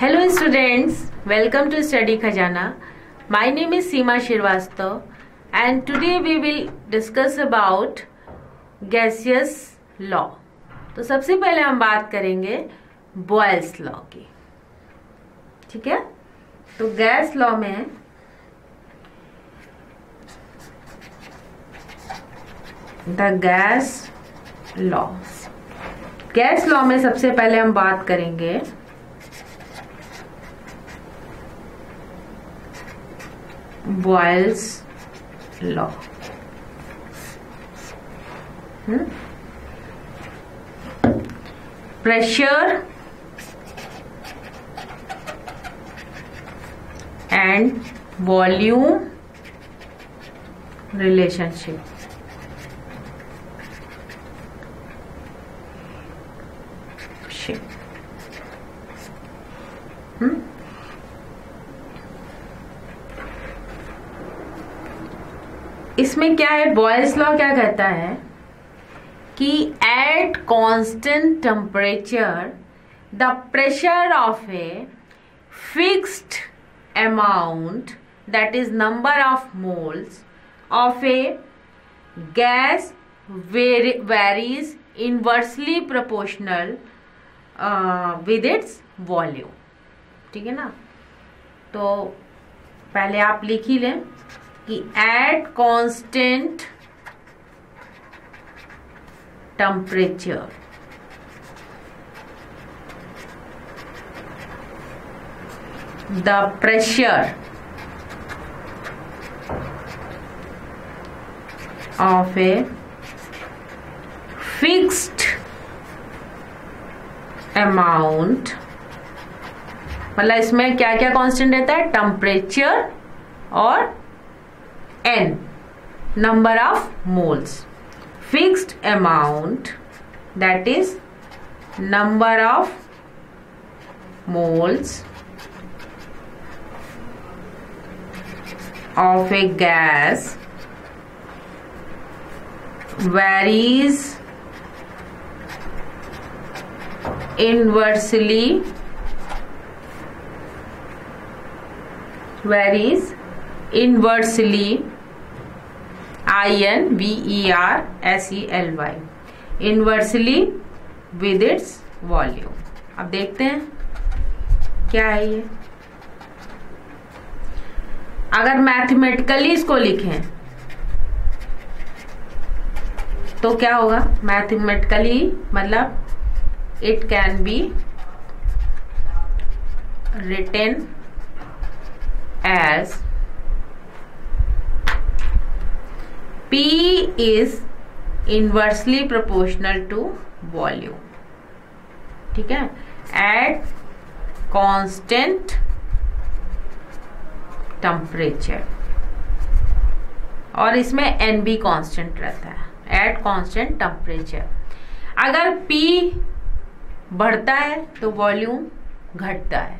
Hello students, welcome to Study Khajana. My name is Seema Shrivastava and today we will discuss about gaseous law. तो सबसे पहले हम बात करेंगे Boyle's law की. ठीक है, तो गैस लॉ में गैस लॉ में सबसे पहले हम बात करेंगे Boyle's law. Pressure and volume relationship. इसमें क्या है, बॉयल्स लॉ क्या कहता है कि at constant temperature the pressure of a fixed amount that is number of moles of a gas varies inversely proportional with its volume. ठीक है ना, तो पहले आप लिख ही लें कि at constant temperature the pressure of a fixed amount, मतलब इसमें क्या क्या कांस्टेंट रहता है, टेम्परेचर और n number of moles, fixed amount that is number of moles of a gas varies inversely inversely inversely with its volume. अब देखते हैं क्या है ये. अगर मैथमेटिकली इसको लिखें तो क्या होगा, मैथमेटिकली मतलब it can be written as P is inversely proportional to volume. ठीक है, at constant temperature, और इसमें N भी कांस्टेंट रहता है. at constant temperature अगर P बढ़ता है तो वॉल्यूम घटता है,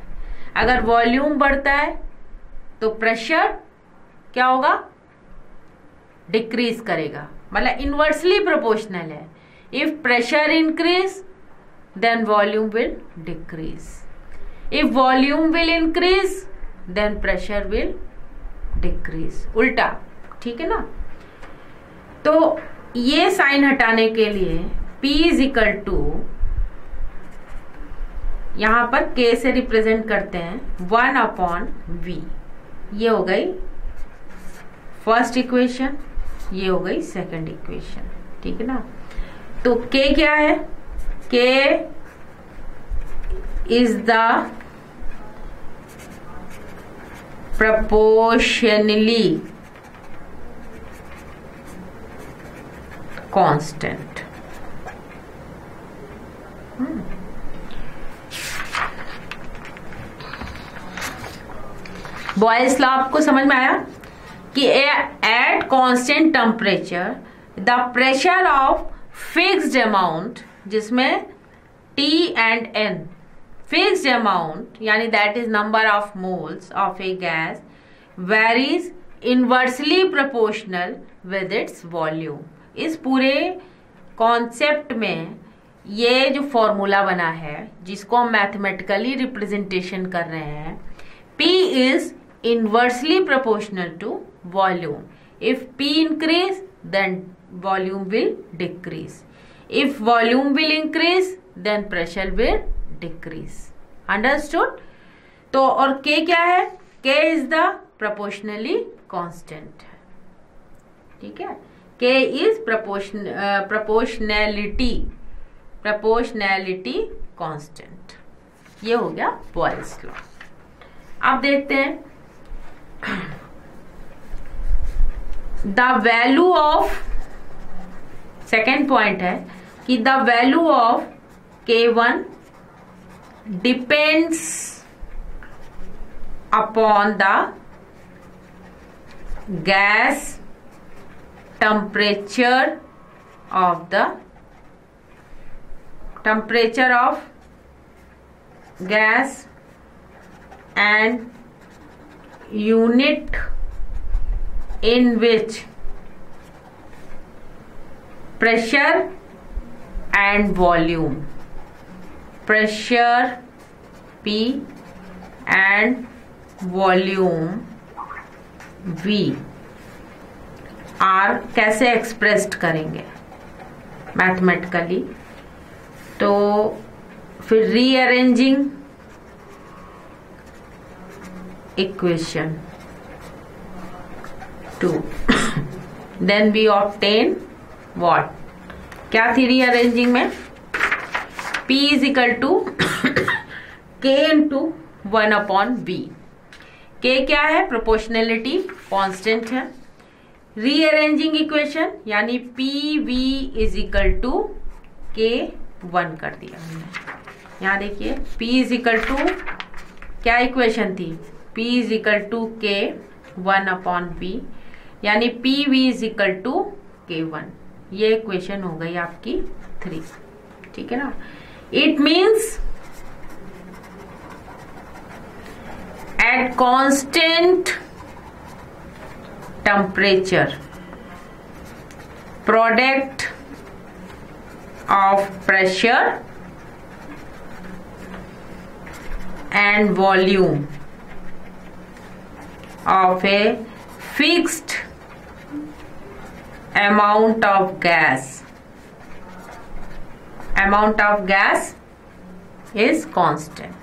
अगर वॉल्यूम बढ़ता है तो प्रेशर क्या होगा, डिक्रीज करेगा, मतलब इनवर्सली प्रोपोर्शनल है. If pressure increase then volume will decrease, if volume will increase then pressure will decrease, उल्टा. ठीक है ना, तो ये साइन हटाने के लिए P इज इक्वल टू, यहां पर K से रिप्रेजेंट करते हैं 1/V. ये हो गई फर्स्ट इक्वेशन, ये हो गई सेकंड इक्वेशन. ठीक है ना, तो K क्या है, K is the proportionally constant. Boyle's law आपको समझ में आया कि at constant temperature the pressure of fixed amount, जिसमें T and N fixed amount यानी that is number of moles of a gas varies inversely proportional with its volume. इस पूरे concept में ये जो फॉर्मूला बना है जिसको हम मैथमेटिकली रिप्रेजेंटेशन कर रहे हैं, P is inversely proportional to volume. If P increase then volume will decrease. If volume will increase then pressure will decrease. Understood? तो और K क्या है? K is the proportionally constant. ठीक है, K इज प्रोपोर्शनैलिटी कांस्टेंट. ये हो गया Boyle's law. अब देखते हैं the value of, second point है कि the value of K1 depends upon the gas temperature of gas and unit in which pressure and volume, pressure P and volume V are कैसे expressed करेंगे mathematically. तो फिर rearranging equation 2 then we obtain what. क्या थी rearranging में? P is equal to K into 1/V. K क्या है? Proportionality constant है. रीअरेंजिंग इक्वेशन यानी PV is equal to K1 कर दिया हमने. यहाँ देखिए P इज इक्वल टू, क्या इक्वेशन थी? P is equal to K1/V यानी PV is equal to K1. ये इक्वेशन हो गई आपकी 3. ठीक है ना. It means at constant temperature, product of pressure and volume of a fixed amount of gas is constant.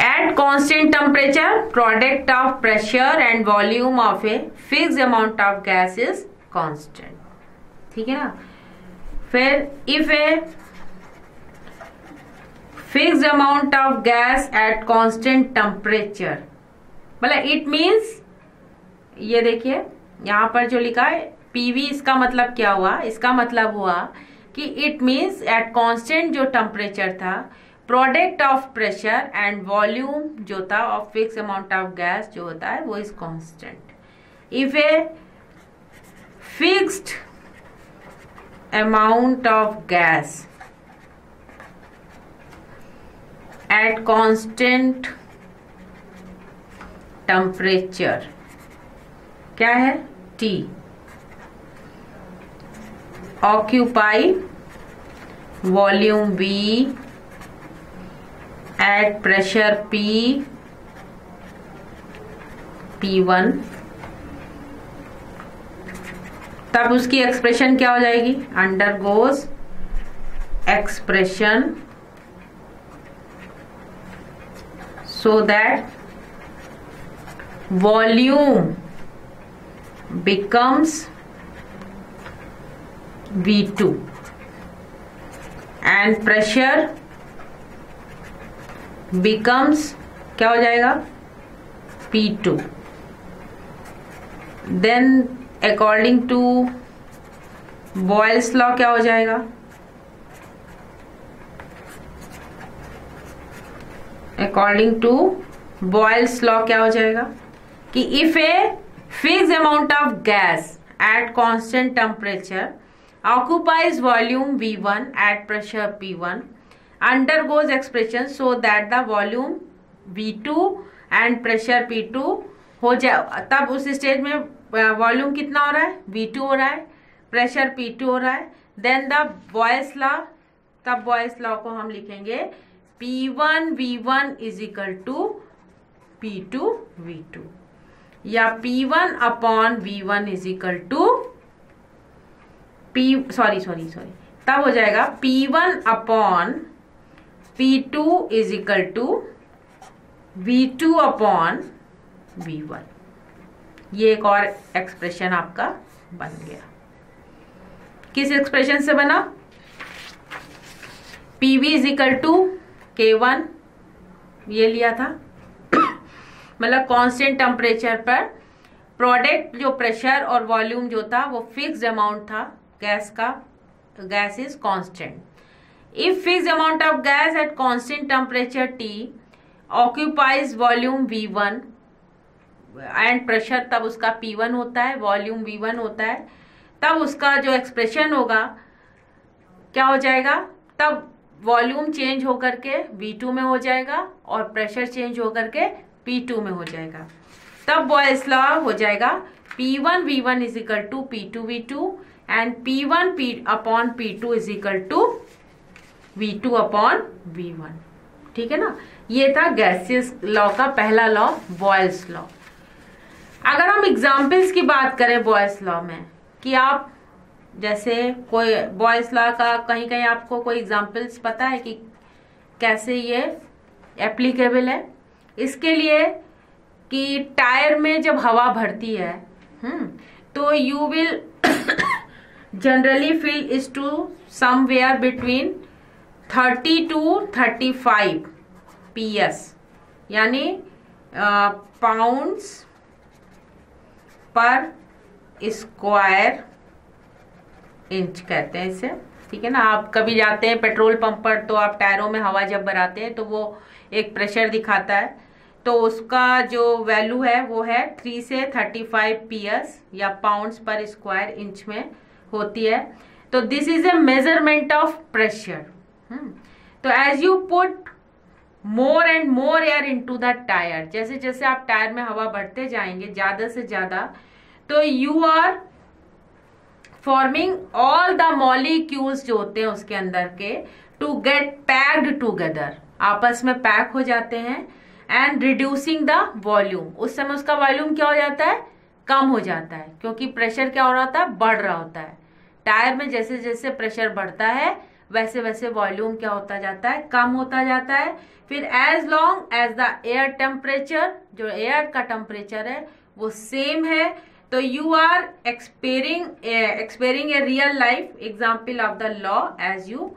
At constant temperature, product of pressure and volume of a fixed amount of gas is constant. ठीक है ना. फिर if a fixed amount of gas at constant temperature, मतलब it means, ये देखिए यहाँ पर जो लिखा है PV, इसका मतलब क्या हुआ? इसका मतलब हुआ कि it means at constant जो टेम्परेचर था, product of pressure and volume जो था of fix amount of gas जो होता है वो is constant. If a fixed amount of gas at constant temperature, क्या है? T, occupy volume V at pressure P1, तब उसकी एक्सप्रेशन क्या हो जाएगी? Undergoes expression so that volume becomes V2 and pressure becomes, क्या हो जाएगा? P2. Then according to Boyle's law क्या हो जाएगा? According to Boyle's law क्या हो जाएगा कि if a fixed amount of gas at constant temperature occupies volume V1 at pressure P1 undergoes expression so that the volume V2 and pressure P2 हो जाए, तब उस स्टेज में वॉल्यूम कितना हो रहा है? V2 हो रहा है, प्रेशर P2 हो रहा है, देन द बॉयस लॉ, तब बॉयस लॉ को हम लिखेंगे P1V1 is equal to P2V2, या P1 upon V1 is equal to sorry तब हो जाएगा P1 upon P2 is equal to V2 upon V1। ये एक और एक्सप्रेशन आपका बन गया। किस एक्सप्रेशन से बना? PV is equal to K1, ये लिया था मतलब कांस्टेंट टेम्परेचर पर प्रोडक्ट जो प्रेशर और वॉल्यूम जो था वो फिक्स्ड अमाउंट था गैस का, gas is constant. If fixed amount of gas at constant temperature T occupies volume V1 and pressure, तब उसका P1 होता है, वॉल्यूम V1 होता है, तब उसका जो एक्सप्रेशन होगा क्या हो जाएगा? तब वॉल्यूम चेंज होकर के V2 में हो जाएगा और प्रेशर चेंज होकर के P2 में हो जाएगा। तब बॉयस लॉ हो जाएगा P1V1 is equal to P2V2 and P1 upon P2 is equal to V2 upon V1। ठीक है ना, ये था गैसियस लॉ का पहला लॉ, बॉयल्स लॉ। अगर हम एग्जाम्पल्स की बात करें बॉयल्स लॉ में, कि आप जैसे कोई बॉयल्स लॉ का कहीं कहीं आपको कोई एग्जाम्पल्स पता है कि कैसे ये एप्लीकेबल है? इसके लिए कि टायर में जब हवा भरती है तो you will generally fill is to somewhere between 30 to 35 PS, यानी पाउंड्स पर स्क्वायर इंच कहते हैं इसे। ठीक है ना, आप कभी जाते हैं पेट्रोल पंप पर तो आप टायरों में हवा जब भराते हैं तो वो एक प्रेशर दिखाता है, तो उसका जो वैल्यू है वो है 3 से 35 PS या पाउंड्स पर स्क्वायर इंच में होती है। तो this is a measurement of pressure. तो as you put more and more air into the tyre, जैसे जैसे आप टायर में हवा भरते जाएंगे ज्यादा से ज्यादा, तो you are forming all the molecules जो होते हैं उसके अंदर के टू गेट पैक्ड टूगेदर, आपस में पैक हो जाते हैं, एंड रिड्यूसिंग द वॉल्यूम। उस समय उसका वॉल्यूम क्या हो जाता है? कम हो जाता है, क्योंकि प्रेशर क्या हो रहा होता है? बढ़ रहा होता है। टायर में जैसे जैसे प्रेशर बढ़ता है वैसे वैसे वॉल्यूम क्या होता जाता है? कम होता जाता है। फिर as long as the air temperature, जो एयर का टेम्परेचर है वो सेम है, तो you are experiencing a real life example of the law as you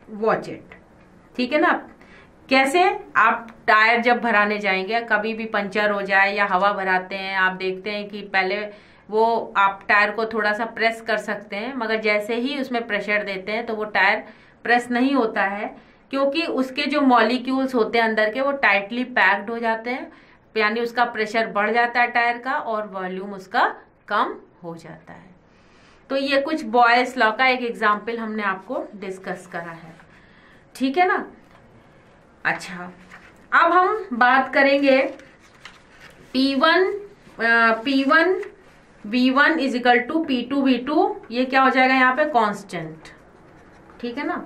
watch it. ठीक है ना, कैसे आप टायर जब भराने जाएंगे, कभी भी पंचर हो जाए या हवा भराते हैं, आप देखते हैं कि पहले वो आप टायर को थोड़ा सा प्रेस कर सकते हैं, मगर जैसे ही उसमें प्रेशर देते हैं तो वो टायर प्रेस नहीं होता है, क्योंकि उसके जो मॉलिक्यूल्स होते हैं अंदर के वो टाइटली पैक्ड हो जाते हैं, यानी उसका प्रेशर बढ़ जाता है टायर का और वॉल्यूम उसका कम हो जाता है। तो ये कुछ बॉयल्स लॉ का एक एग्जाम्पल हमने आपको डिस्कस करा है। ठीक है ना। अच्छा, अब हम बात करेंगे P1V1 is equal to P2V2, ये क्या हो जाएगा यहाँ पे? कांस्टेंट। ठीक है ना,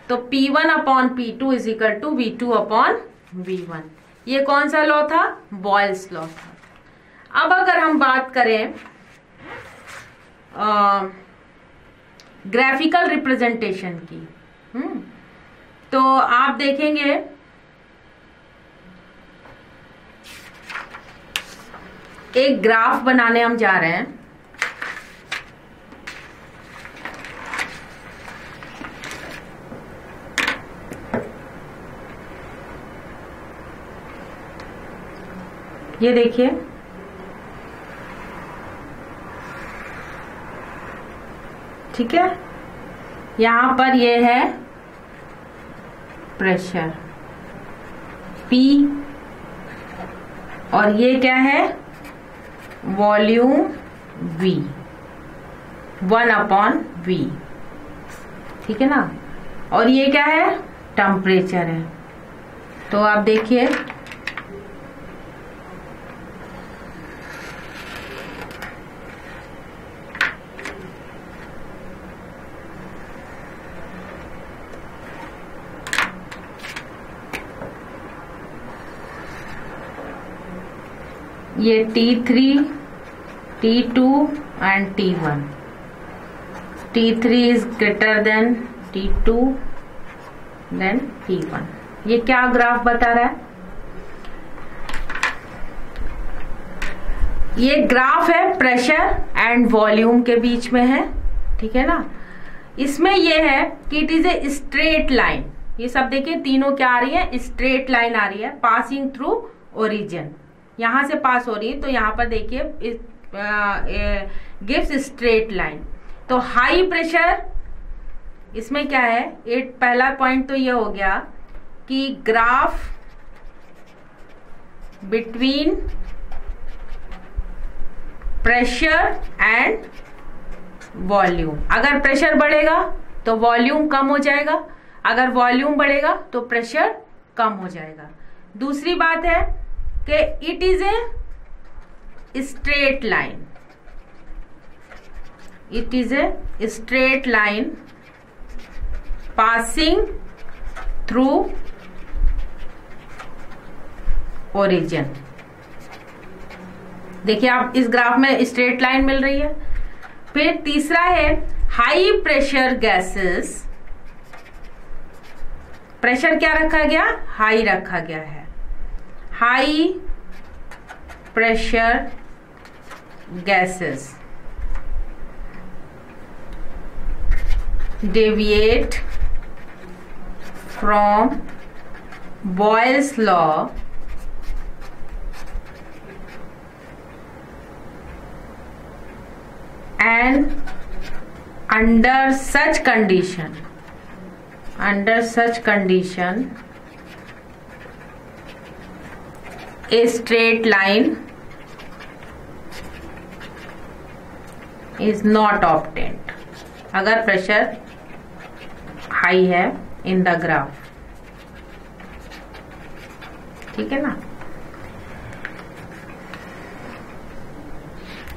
तो P1 upon P2 is equal to V2 upon V1। ये कौन सा लॉ था? बॉयल्स लॉ था। अब अगर हम बात करें ग्राफिकल रिप्रेजेंटेशन की, तो आप देखेंगे एक ग्राफ बनाने हम जा रहे हैं। ये देखिए, ठीक है, यहां पर ये है प्रेशर P और ये क्या है? Volume V, 1 upon V। ठीक है ना, और ये क्या है? टेम्परेचर है। तो आप देखिए ये T3, T2 and T1. T3 is greater than T2 then T1. ये क्या ग्राफ बता रहा है? ये ग्राफ है प्रेशर एंड वॉल्यूम के बीच में है, ठीक है ना। इसमें ये है कि it is a straight line. ये सब देखिए तीनों क्या आ रही है, स्ट्रेट लाइन आ रही है, पासिंग थ्रू ओरिजिन। यहां से पास हो रही है, तो यहां पर देखिए गिव्स स्ट्रेट लाइन। तो हाई प्रेशर इसमें क्या है, पहला पॉइंट तो ये हो गया कि graph between pressure and volume. अगर प्रेशर बढ़ेगा तो वॉल्यूम कम हो जाएगा, अगर वॉल्यूम बढ़ेगा तो प्रेशर कम हो जाएगा। दूसरी बात है कि it is a straight line, it is a straight line passing through origin. देखिए आप इस ग्राफ में स्ट्रेट लाइन मिल रही है। फिर तीसरा है हाई प्रेशर गैसेस। प्रेशर क्या रखा गया, हाई रखा गया है। High pressure gases deviate from Boyle's law and under such condition a straight line is not obtained। अगर प्रेशर हाई है इन द ग्राफ, ठीक है ना।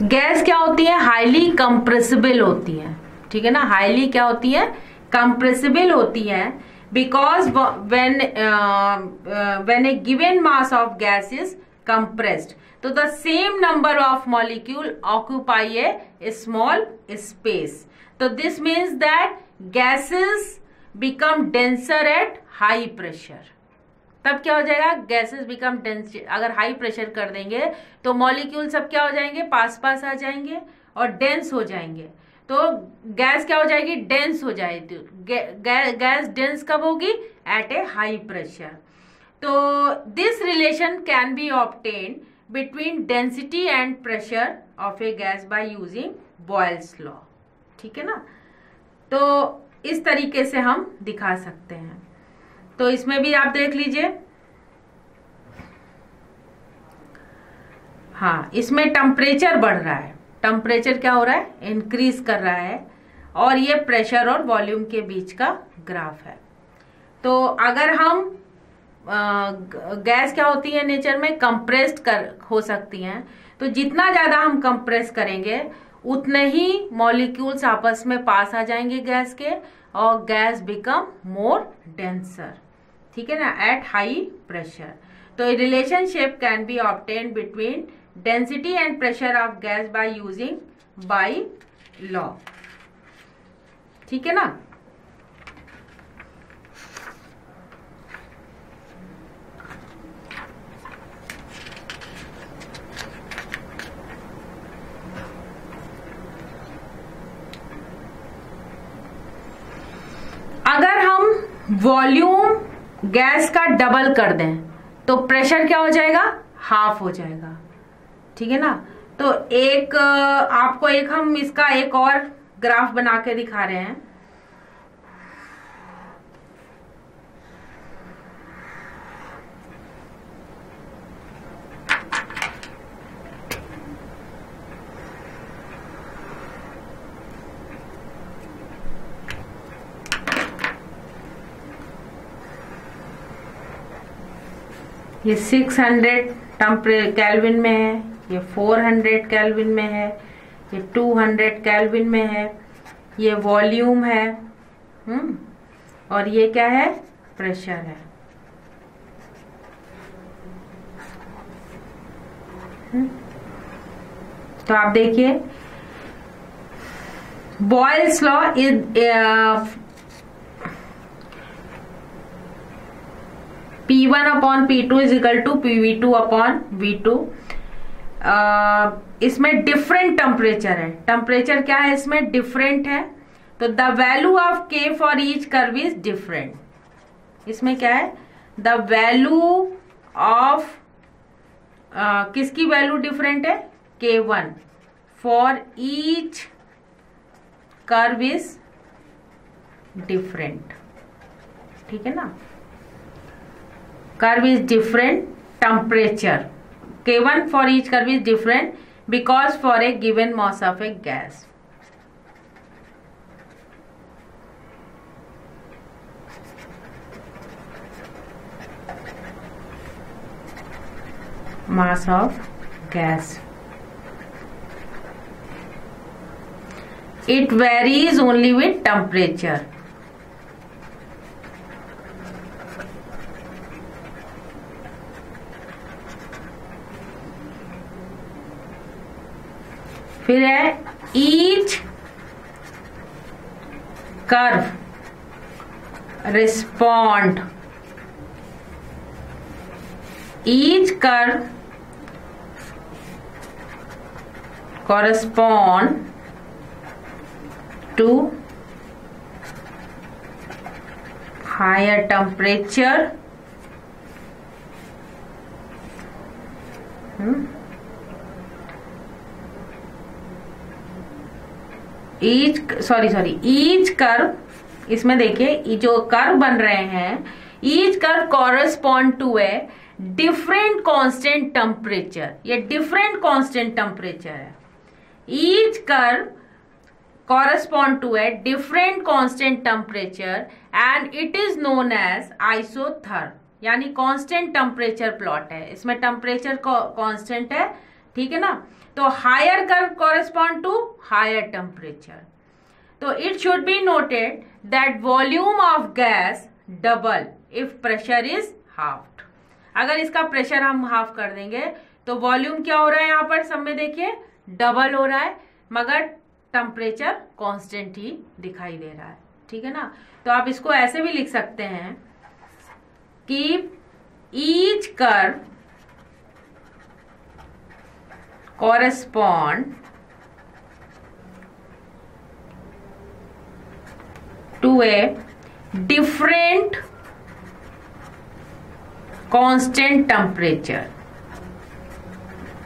गैस क्या होती है, हाईली कंप्रेसिबल होती है, ठीक है ना। हाईली क्या होती है, कंप्रेसिबल होती है, because when a given mass of gas is compressed तो the same number of molecule occupy a small space. तो this means that gases become denser at high pressure. तब क्या हो जाएगा, गैसेस बिकम डेंस। अगर high pressure कर देंगे तो मॉलिक्यूल सब क्या हो जाएंगे, पास पास आ जाएंगे और डेंस हो जाएंगे। तो गैस क्या हो जाएगी, डेंस हो जाएगी। गैस डेंस कब होगी, एट ए हाई प्रेशर। तो this relation can be obtained between density and pressure of a gas by using boils law, ठीक है ना। तो इस तरीके से हम दिखा सकते हैं। तो इसमें भी आप देख लीजिए, हाँ इसमें टेम्परेचर बढ़ रहा है, टेम्परेचर क्या हो रहा है, इंक्रीज कर रहा है, और ये प्रेशर और वॉल्यूम के बीच का ग्राफ है। तो अगर हम गैस क्या होती है नेचर में, कंप्रेस्ड हो सकती हैं, तो जितना ज्यादा हम कंप्रेस करेंगे उतने ही मॉलिक्यूल्स आपस में पास आ जाएंगे गैस के, और गैस बिकम मोर डेंसर, ठीक है ना, एट हाई प्रेशर। तो relationship can be obtained between density and pressure of gas by using boils law, ठीक है ना। अगर हम वॉल्यूम गैस का डबल कर दें तो प्रेशर क्या हो जाएगा, हाफ हो जाएगा, ठीक है ना। तो एक आपको एक हम इसका एक और ग्राफ बना के दिखा रहे हैं। ये 600 केल्विन में है, ये 400 केल्विन में है, ये 200 केल्विन में है, ये वॉल्यूम है, और ये क्या है, प्रेशर है। तो आप देखिए Boyle's law is P1 upon P2 is equal to PV2 upon V2। इसमें डिफरेंट टेम्परेचर है, टेम्परेचर क्या है इसमें डिफरेंट है, तो the value of K for each curve is different. इसमें क्या है द वैल्यू ऑफ किसकी वैल्यू डिफरेंट है K1 for each curve is different. ठीक है ना, curve is different, temperature K1 for each curve is different because for a given mass of a gas. Mass of gas. It varies only with temperature. फिर है each curve respond, each curve correspond to higher temperature each curve, इसमें देखिए जो curve बन रहे हैं each curve correspond to a different constant temperature, ये different constant temperature है। Each curve correspond to a different constant temperature and it is known as isotherm, यानी constant temperature plot है, इसमें टेम्परेचर कांस्टेंट है। ठीक है ना, तो higher curve correspond to higher temperature. तो it should be noted that volume of gas double if pressure is halved. अगर इसका प्रेशर हम हाफ कर देंगे तो वॉल्यूम क्या हो रहा है, यहाँ पर सब में देखिए डबल हो रहा है, मगर टेम्परेचर कांस्टेंट ही दिखाई दे रहा है। ठीक है ना, तो आप इसको ऐसे भी लिख सकते हैं कि each curve correspond to a different constant temperature।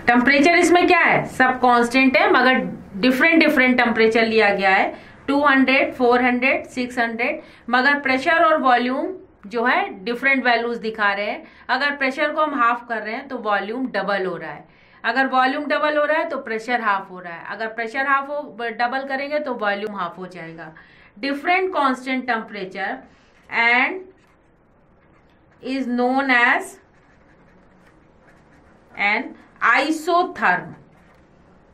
Temperature इसमें क्या है, सब कांस्टेंट है मगर डिफरेंट डिफरेंट टेम्परेचर लिया गया है, 200, 400, 600, मगर प्रेशर और वॉल्यूम जो है डिफरेंट वैल्यूज दिखा रहे हैं। अगर प्रेशर को हम हाफ कर रहे हैं तो वॉल्यूम डबल हो रहा है, अगर वॉल्यूम डबल हो रहा है तो प्रेशर हाफ हो रहा है, अगर प्रेशर हाफ हो डबल करेंगे तो वॉल्यूम हाफ हो जाएगा। Different constant temperature and is known as an isotherm.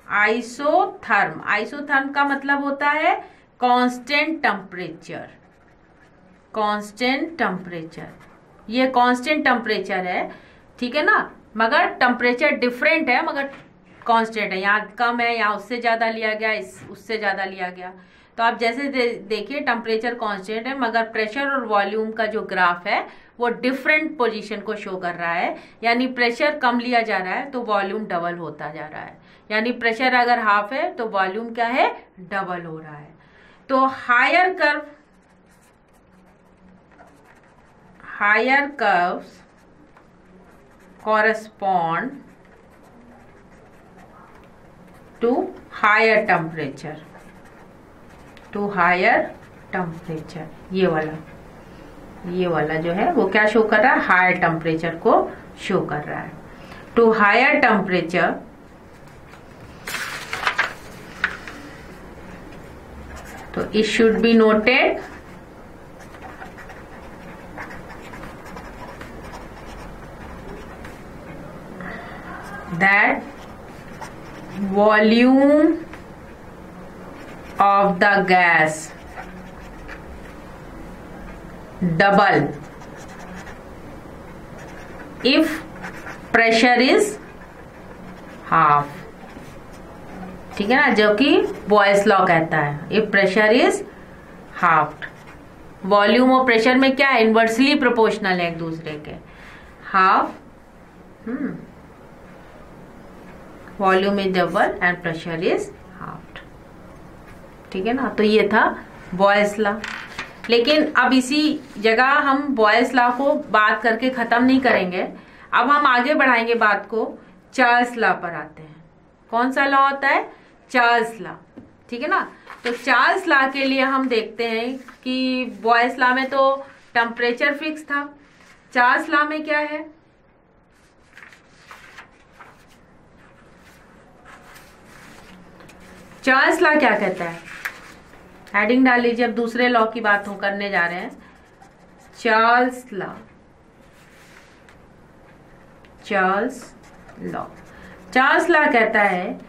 Isotherm, isotherm का मतलब होता है कांस्टेंट टेम्परेचर, कांस्टेंट टेम्परेचर, ये कांस्टेंट टेम्परेचर है। ठीक है ना, मगर टेम्परेचर डिफरेंट है मगर कांस्टेंट है, यहाँ कम है, यहाँ उससे ज़्यादा लिया गया, उससे ज़्यादा लिया गया। तो आप जैसे देखिए टेम्परेचर कांस्टेंट है मगर प्रेशर और वॉल्यूम का जो ग्राफ है वो डिफरेंट पोजीशन को शो कर रहा है, यानी प्रेशर कम लिया जा रहा है तो वॉल्यूम डबल होता जा रहा है, यानी प्रेशर अगर हाफ है तो वॉल्यूम क्या है डबल हो रहा है। तो higher curves correspond to higher temperature, ये वाला जो है वो क्या शो कर रहा है, हायर टेम्परेचर को शो कर रहा है। टू हायर टेम्परेचर तो it should be noted that volume of the gas double if pressure is half, ठीक है ना, जो कि बॉयल्स लॉ कहता है। If pressure is half, volume और प्रेशर में क्या है, इनवर्सली प्रोपोर्शनल है एक दूसरे के। Half volume is double and pressure is half, ठीक है ना। तो ये था बॉयल्स लॉ। लेकिन अब इसी जगह हम बॉयल्स लॉ को बात करके खत्म नहीं करेंगे, अब हम आगे बढ़ाएंगे बात को, चार्ल्स लॉ पर आते हैं। कौन सा लॉ होता है, चार्ल्स लॉ, ठीक है ना। तो चार्ल्स लॉ के लिए हम देखते हैं कि बॉयल्स लॉ में तो टेम्परेचर फिक्स था, चार्ल्स लॉ में क्या है, चार्ल्स लॉ क्या कहता है, हेडिंग डाल लीजिए, अब दूसरे लॉ की बात हम करने जा रहे हैं। Charles law, Charles law, Charles law कहता है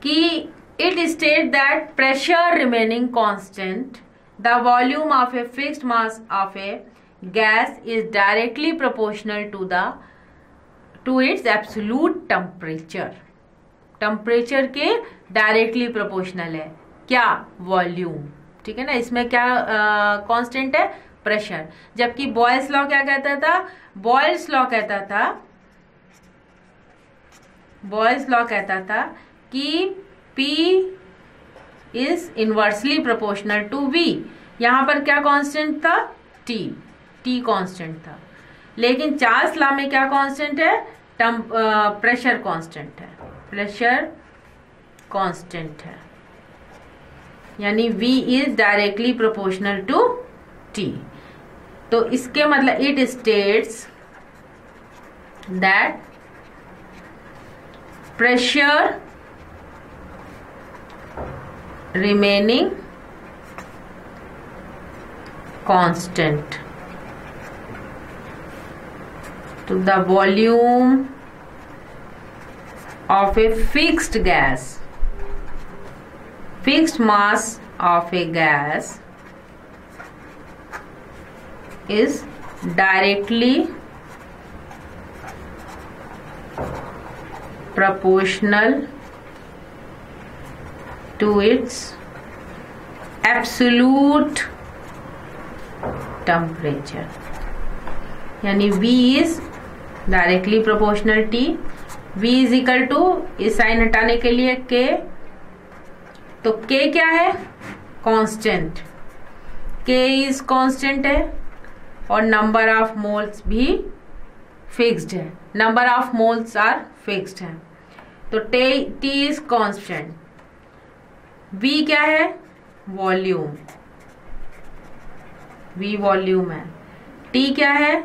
कि it state that pressure remaining constant the volume of a fixed mass of a gas is directly proportional to its absolute temperature. Temperature के डायरेक्टली प्रोपोर्शनल है क्या, volume, ठीक है ना। इसमें क्या कांस्टेंट है, प्रेशर। जबकि बॉयल्स लॉ क्या कहता था, बॉयल्स लॉ कहता था, बॉयल्स लॉ कहता था कि P is inversely proportional to V। यहां पर क्या कांस्टेंट था, T कांस्टेंट था। लेकिन चार्ल्स लॉ में क्या कांस्टेंट है, प्रेशर कांस्टेंट है, प्रेशर कांस्टेंट है, यानी V is directly proportional to T। तो इसके मतलब it states that pressure remaining constant to the volume of a fixed gas, fixed mass of a gas is directly proportional to its absolute temperature, यानी V is directly proportional T, V is equal to, इस sign हटाने के लिए K, तो K क्या है, constant, K is constant है और नंबर ऑफ मोल्स भी फिक्स्ड है, number of moles are fixed है। तो T इज कांस्टेंट, V क्या है, वॉल्यूम, V वॉल्यूम है, T क्या है,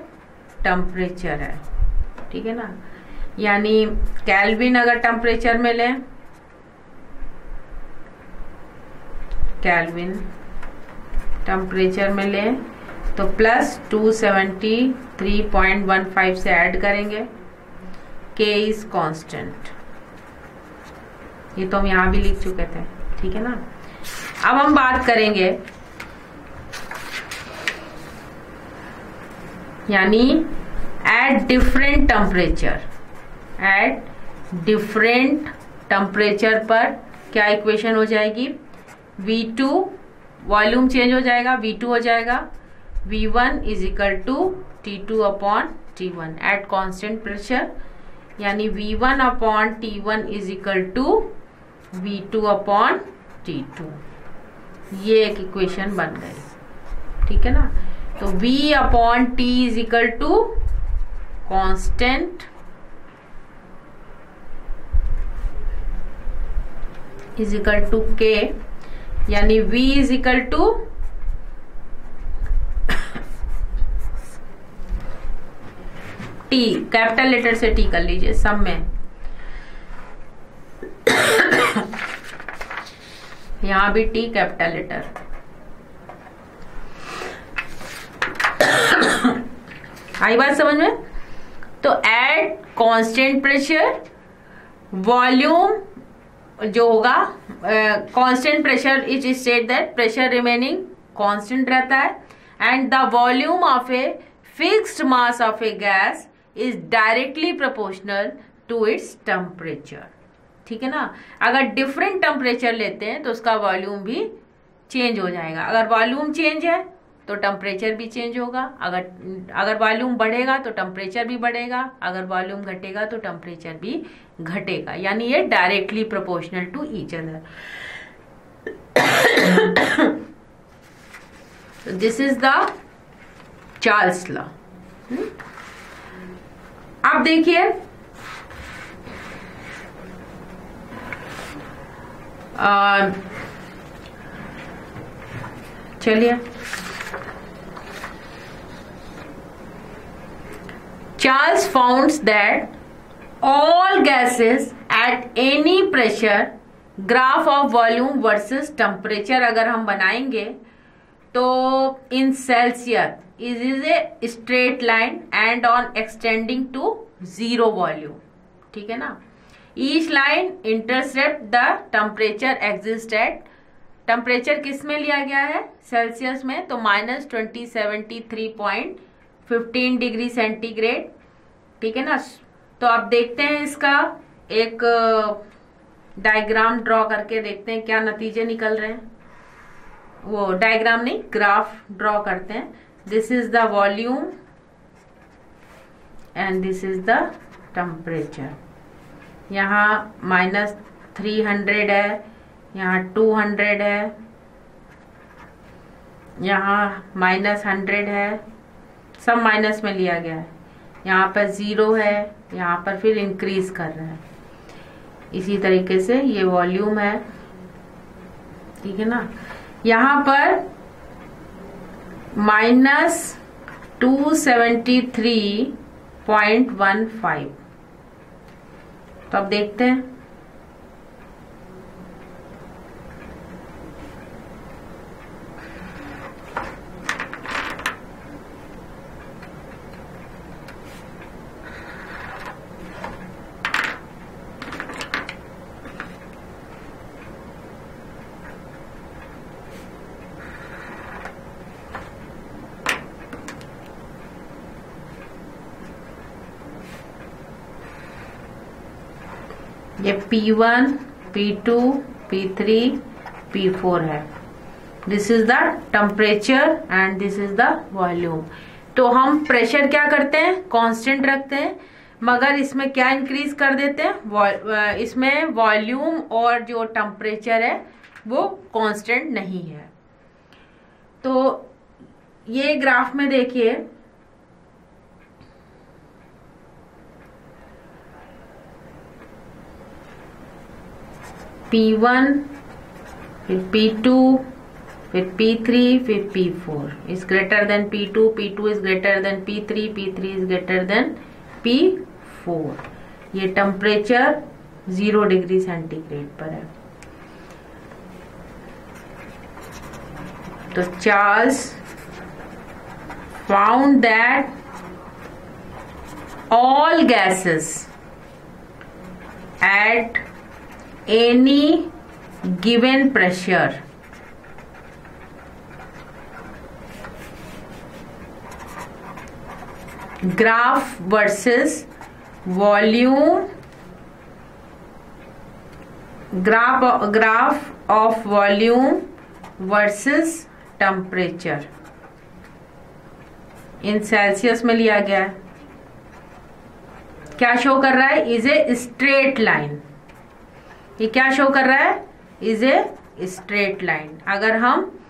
टेम्परेचर है, ठीक है ना। यानी केल्विन अगर टेम्परेचर में लें, केल्विन टेम्परेचर में लें तो प्लस 273.15 से ऐड करेंगे, K इज कांस्टेंट, ये तो हम यहां भी लिख चुके थे, ठीक है ना। अब हम बात करेंगे, यानी at different temperature, at different temperature पर क्या इक्वेशन हो जाएगी, V2 वॉल्यूम चेंज हो जाएगा, V2 हो जाएगा V1 is equal to T2 upon T1 at constant pressure, यानी V1 upon T1 is equal to V2 upon T2। ये एक इक्वेशन बन गई, ठीक है ना। तो V upon T is equal to constant is equal to K, यानी V is equal to T, capital letter से T कर लीजिए सब में, यहां भी T कैपिटल लेटर। आई बात समझ में। तो एट कांस्टेंट प्रेशर वॉल्यूम जो होगा, constant pressure is state that pressure remaining constant रहता है and the volume of a fixed mass of a gas is directly proportional to its temperature, ठीक है ना। अगर डिफरेंट टेम्परेचर लेते हैं तो उसका वॉल्यूम भी चेंज हो जाएगा। अगर वॉल्यूम चेंज है तो टेम्परेचर भी चेंज होगा। अगर वॉल्यूम बढ़ेगा तो टेम्परेचर भी बढ़ेगा, अगर वॉल्यूम घटेगा तो टेम्परेचर भी घटेगा, यानी ये directly proportional to each other. This is the Charles law. अब देखिए चलिए, Charles found that all gases at any pressure, graph of volume versus temperature अगर हम बनाएंगे तो in Celsius is a straight line and on extending to zero volume, ठीक है ना। Each line intercept the temperature exist at, temperature किस में लिया गया है, सेल्सियस में, तो -2073.15 डिग्री सेंटीग्रेड, ठीक है ना। तो अब देखते हैं इसका एक डायग्राम ड्रॉ करके देखते हैं क्या नतीजे निकल रहे हैं। वो डायग्राम नहीं, ग्राफ ड्रॉ करते हैं। This is the volume and this is the temperature. यहाँ -300 है, यहाँ 200 है, यहाँ -100 है, सब माइनस में लिया गया है। यहाँ पर 0 है, यहाँ पर फिर इंक्रीज कर रहा है। इसी तरीके से ये वॉल्यूम है, ठीक है ना। यहाँ पर -273.15, तो अब देखते हैं। ये P1, P2, P3, P4 है। This is the temperature and this is the volume. तो हम प्रेशर क्या करते हैं, कांस्टेंट रखते हैं, मगर इसमें क्या इंक्रीज कर देते हैं, इसमें वॉल्यूम और जो टेम्परेचर है वो कांस्टेंट नहीं है। तो ये ग्राफ में देखिए, P1, फिर P2, फिर P3, फिर P4 is greater than P2, P2 is greater than P3, P3 is greater than P4। ये टेम्परेचर 0 डिग्री सेंटीग्रेड पर है। तो Charles found that all gases at any given pressure graph versus volume, graph of volume versus temperature in Celsius में लिया गया है। क्या show कर रहा है, इज ए स्ट्रेट लाइन। ये क्या शो कर रहा है, इज ए स्ट्रेट लाइन। अगर हम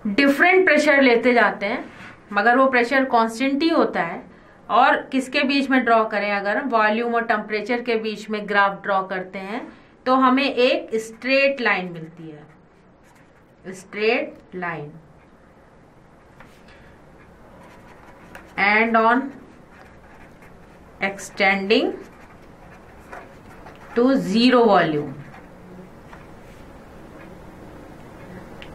डिफरेंट प्रेशर लेते जाते हैं मगर वो प्रेशर कांस्टेंट ही होता है, और किसके बीच में ड्रॉ करें, अगर हम वॉल्यूम और टेम्परेचर के बीच में ग्राफ ड्रॉ करते हैं तो हमें एक स्ट्रेट लाइन मिलती है, straight line. And on extending to 0 volume,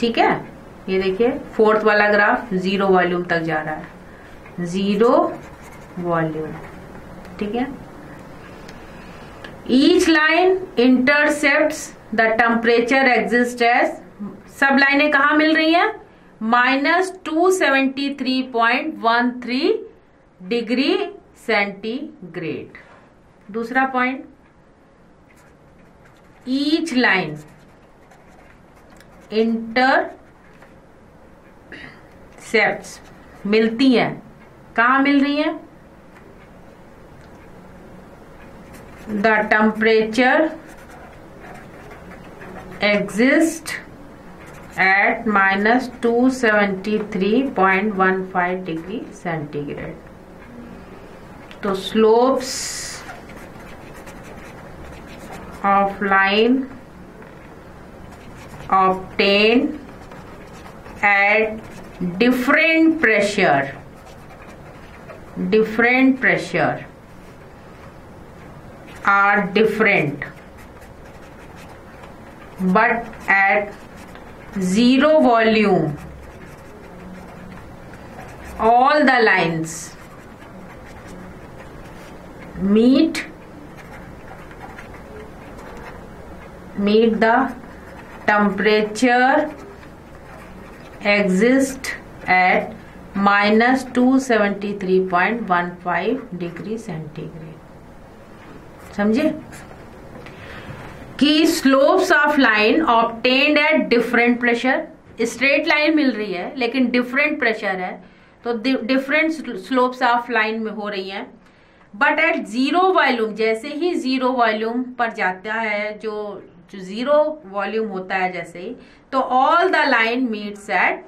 ठीक है। ये देखिए फोर्थ वाला ग्राफ 0 वॉल्यूम तक जा रहा है, 0 वॉल्यूम, ठीक है। Each line intercepts the temperature exist as, सब लाइनें कहां मिल रही हैं, -273.13 डिग्री सेंटीग्रेड। दूसरा पॉइंट, ईच लाइन इंटरसेप्ट्स, मिलती है, कहाँ मिल रही है? The temperature axis at -273.15 degree centigrade. तो slopes of line obtained at different pressure are different, but at zero volume all the lines meet the temperature exist at -273.15 degree centigrade. समझे कि slopes of line obtained at different pressure, straight line मिल रही है लेकिन different pressure है, तो different slopes of line में हो रही हैं, बट एट जीरो वॉल्यूम, जैसे ही जीरो वॉल्यूम पर जाता है, जो जीरो वॉल्यूम होता है जैसे ही, तो all the line meets eight,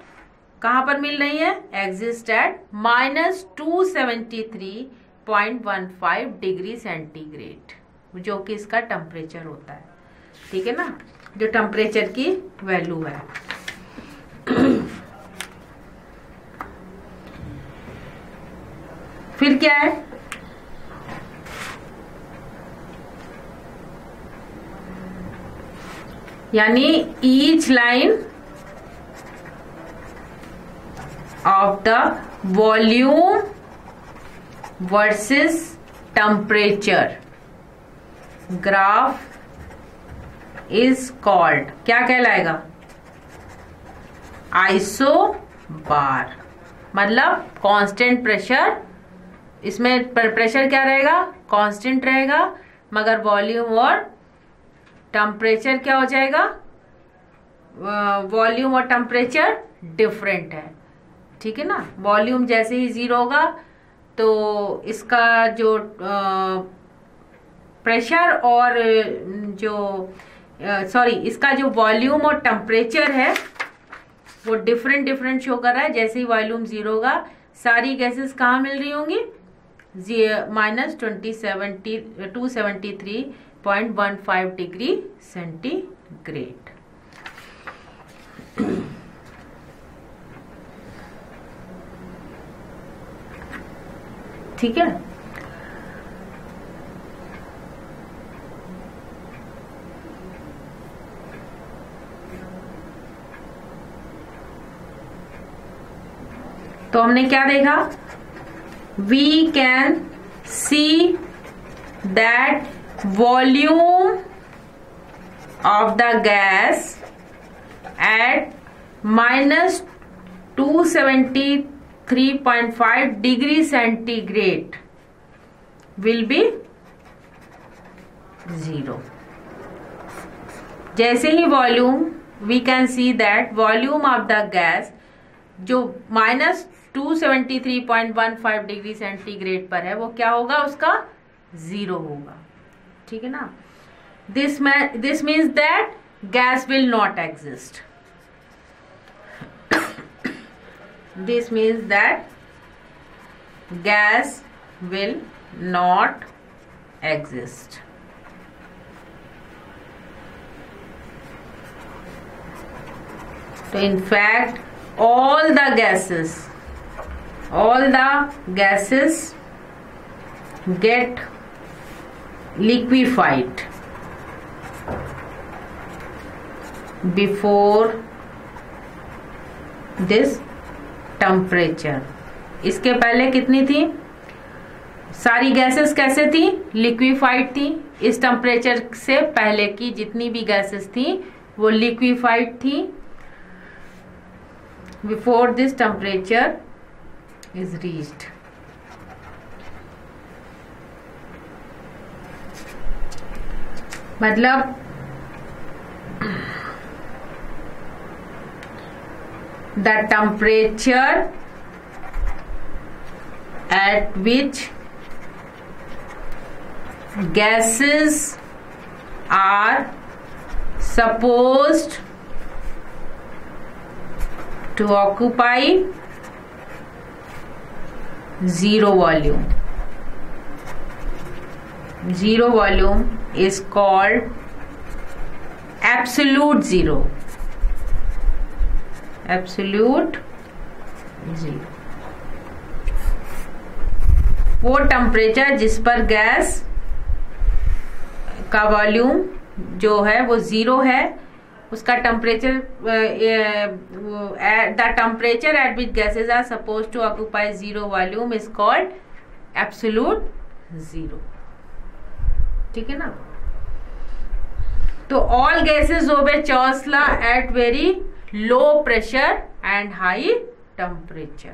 कहां पर मिल रही है? एग्जिस्ट एट -273.15 डिग्री सेंटीग्रेड, जो कि इसका टेम्परेचर होता है। ठीक है ना, जो टेम्परेचर की वैल्यू है। फिर क्या है? यानी each line of the volume versus temperature graph is called, क्या कहलाएगा? आइसोबार। मतलब कांस्टेंट प्रेशर, इसमें प्रेशर क्या रहेगा? कांस्टेंट रहेगा, मगर वॉल्यूम और टेम्परेचर क्या हो जाएगा? वॉल्यूम और टेम्परेचर डिफरेंट है। ठीक है ना, वॉल्यूम जैसे ही जीरो होगा तो इसका जो प्रेशर और जो इसका जो वॉल्यूम और टेम्परेचर है वो डिफरेंट शो कर रहा है। जैसे ही वॉल्यूम जीरो होगा, सारी गैसेस कहाँ मिल रही होंगी? -273.15 डिग्री सेंटीग्रेड। ठीक है, तो हमने क्या देखा? We can see that volume of the gas at -273.5 degree centigrade will be zero. जैसे ही volume, we can see that volume of the gas जो -273.15 डिग्री सेंटीग्रेड पर है, वो क्या होगा? उसका जीरो होगा। ठीक है ना, this means that gas will not exist. This means that gas will not exist. तो in fact all the gases get liquefied before this temperature। इसके पहले कितनी थी? सारी गैसेस कैसे थी? लिक्विफाइड थी। इस टेम्परेचर से पहले की जितनी भी गैसेस थी वो लिक्विफाइड थी। Before this temperature is reached, मतलब the temperature at which gases are supposed to occupy zero volume. Zero volume is called absolute zero. Absolute zero. वो टेम्परेचर जिस पर गैस का वॉल्यूम जो है वो जीरो है, उसका temperature, the temperature at which gases are suppose to occupy zero volume is called absolute zero. ठीक है ना. तो all gases obey Charles law at very low pressure and high temperature.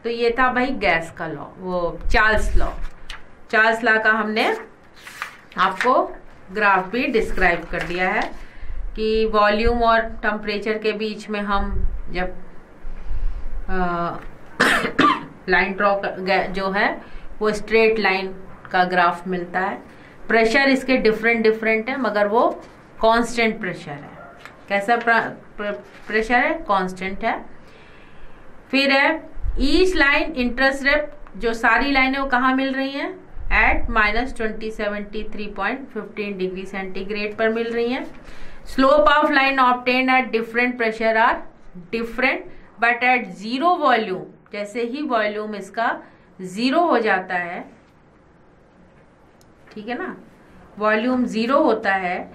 तो ये था भाई गैस का लॉ, वो चार्ल्स लॉ. चार्ल्स लॉ का हमने आपको ग्राफ भी डिस्क्राइब कर दिया है कि वॉल्यूम और टेम्परेचर के बीच में हम जब लाइन ड्रॉ जो है वो स्ट्रेट लाइन का ग्राफ मिलता है. प्रेशर इसके डिफरेंट है मगर वो कांस्टेंट प्रेशर है. कैसा प्रेशर है? कांस्टेंट है. फिर है ईच लाइन इंटरसेप्ट, जो सारी लाइनें वो कहाँ मिल रही हैं? एट -2073.15 डिग्री सेंटीग्रेड पर मिल रही हैं. Slope of line obtained at different pressure are different but at zero volume, जैसे ही वॉल्यूम इसका जीरो हो जाता है, ठीक है ना, वॉल्यूम जीरो होता है,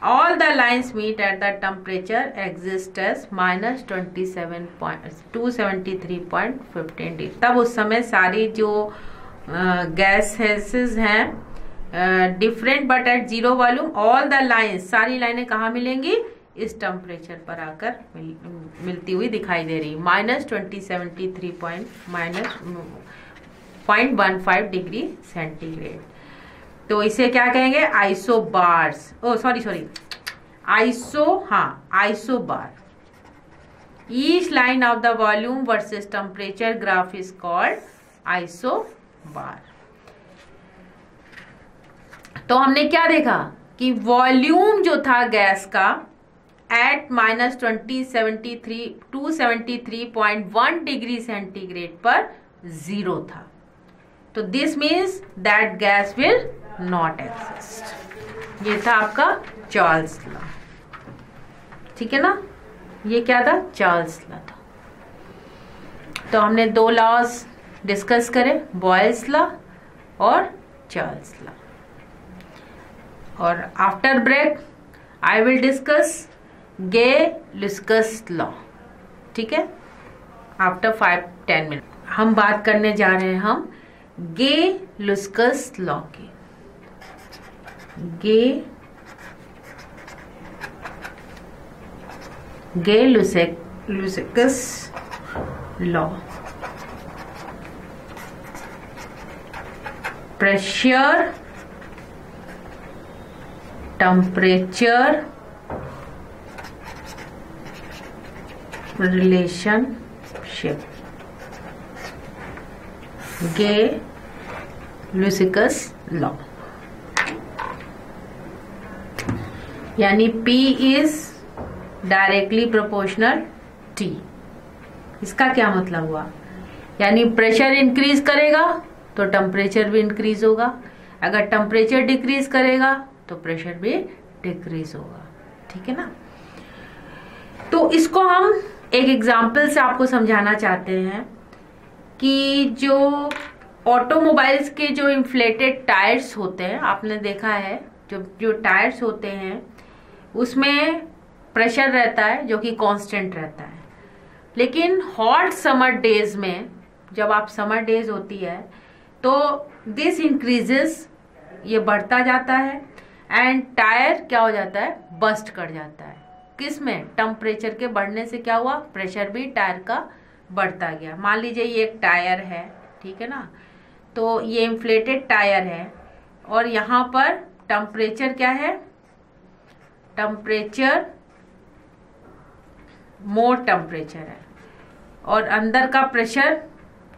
all the lines meet at the temperature exist as -273.15 degree. तब उस समय सारी जो गैसेस हैं different but at zero volume, all the lines, सारी लाइनें कहाँ मिलेंगी? इस टेम्परेचर पर आकर मिलती हुई दिखाई दे रही. -273.15 डिग्री सेंटीग्रेड. तो इसे क्या कहेंगे? Isobars. Oh sorry isobar. Each line of the volume versus temperature graph is called isobar. तो हमने क्या देखा कि वॉल्यूम जो था गैस का एट -273.1 डिग्री सेंटीग्रेड पर जीरो था. तो this means that gas will not exist. ये था आपका चार्ल्स लॉ. ठीक है ना. ये क्या था? चार्ल्स लॉ था. तो हमने दो लॉज डिस्कस करे, बॉयल्स लॉ और चार्ल्स लॉ. और after break I will discuss Gay Lussac law. ठीक है. आफ्टर 5-10 मिनट हम बात करने जा रहे हैं हम गे-लुस्साक लॉ की. Gay Lussac law. Pressure, temperature relationship. Gay Lussac law. यानी P is directly proportional T. इसका क्या मतलब हुआ? यानी प्रेशर इंक्रीज करेगा तो टेम्परेचर भी इंक्रीज होगा, अगर टेम्परेचर डिक्रीज करेगा तो प्रेशर भी डिक्रीज होगा. ठीक है ना. तो इसको हम एक एग्जाम्पल से आपको समझाना चाहते हैं कि जो ऑटोमोबाइल्स के जो इन्फ्लेटेड टायर्स होते हैं, आपने देखा है जो टायर्स होते हैं उसमें प्रेशर रहता है जो कि कांस्टेंट रहता है. लेकिन हॉट समर डेज में, जब आप समर डेज होती है तो दिस इंक्रीजेस, ये बढ़ता जाता है एंड टायर क्या हो जाता है? बस्ट कर जाता है. किस में? टेम्परेचर के बढ़ने से क्या हुआ? प्रेशर भी टायर का बढ़ता गया. मान लीजिए ये एक टायर है, ठीक है ना. तो ये इन्फ्लेटेड टायर है और यहाँ पर टेम्परेचर क्या है? टेम्परेचर मोर टेम्परेचर है, और अंदर का प्रेशर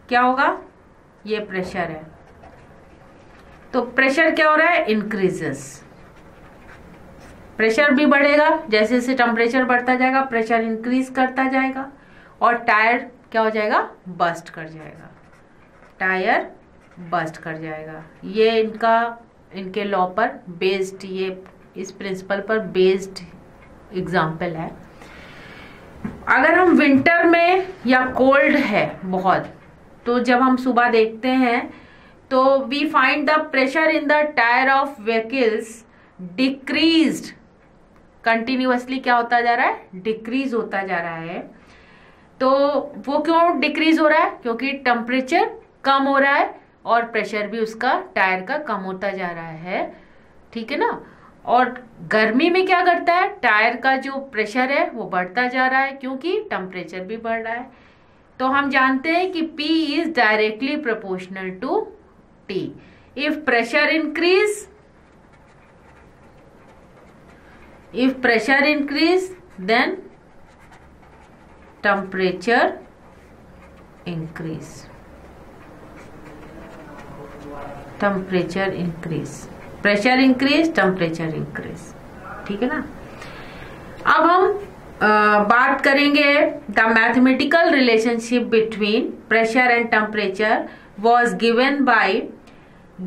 क्या होगा, ये प्रेशर है, तो प्रेशर क्या हो रहा है, इंक्रीजेस। प्रेशर भी बढ़ेगा, जैसे जैसे टेम्परेचर बढ़ता जाएगा प्रेशर इंक्रीज करता जाएगा, और टायर क्या हो जाएगा, बस्ट कर जाएगा, टायर बस्ट कर जाएगा। ये इनके लॉ पर बेस्ड, ये इस प्रिंसिपल पर बेस्ड एग्जाम्पल है। अगर हम विंटर में या कोल्ड है बहुत, तो जब हम सुबह देखते हैं तो we find the pressure in the tyre of vehicles decreased, continuously क्या होता जा रहा है, डिक्रीज होता जा रहा है। तो वो क्यों डिक्रीज हो रहा है, क्योंकि टेम्परेचर कम हो रहा है और प्रेशर भी उसका टायर का कम होता जा रहा है, ठीक है ना। और गर्मी में क्या करता है, टायर का जो प्रेशर है वो बढ़ता जा रहा है, क्योंकि टेम्परेचर भी बढ़ रहा है। तो हम जानते हैं कि P is directly proportional to T। If pressure increase then temperature increase, pressure increase temperature increase, ठीक है ना। अब हम बात करेंगे the mathematical relationship between pressure and temperature was given by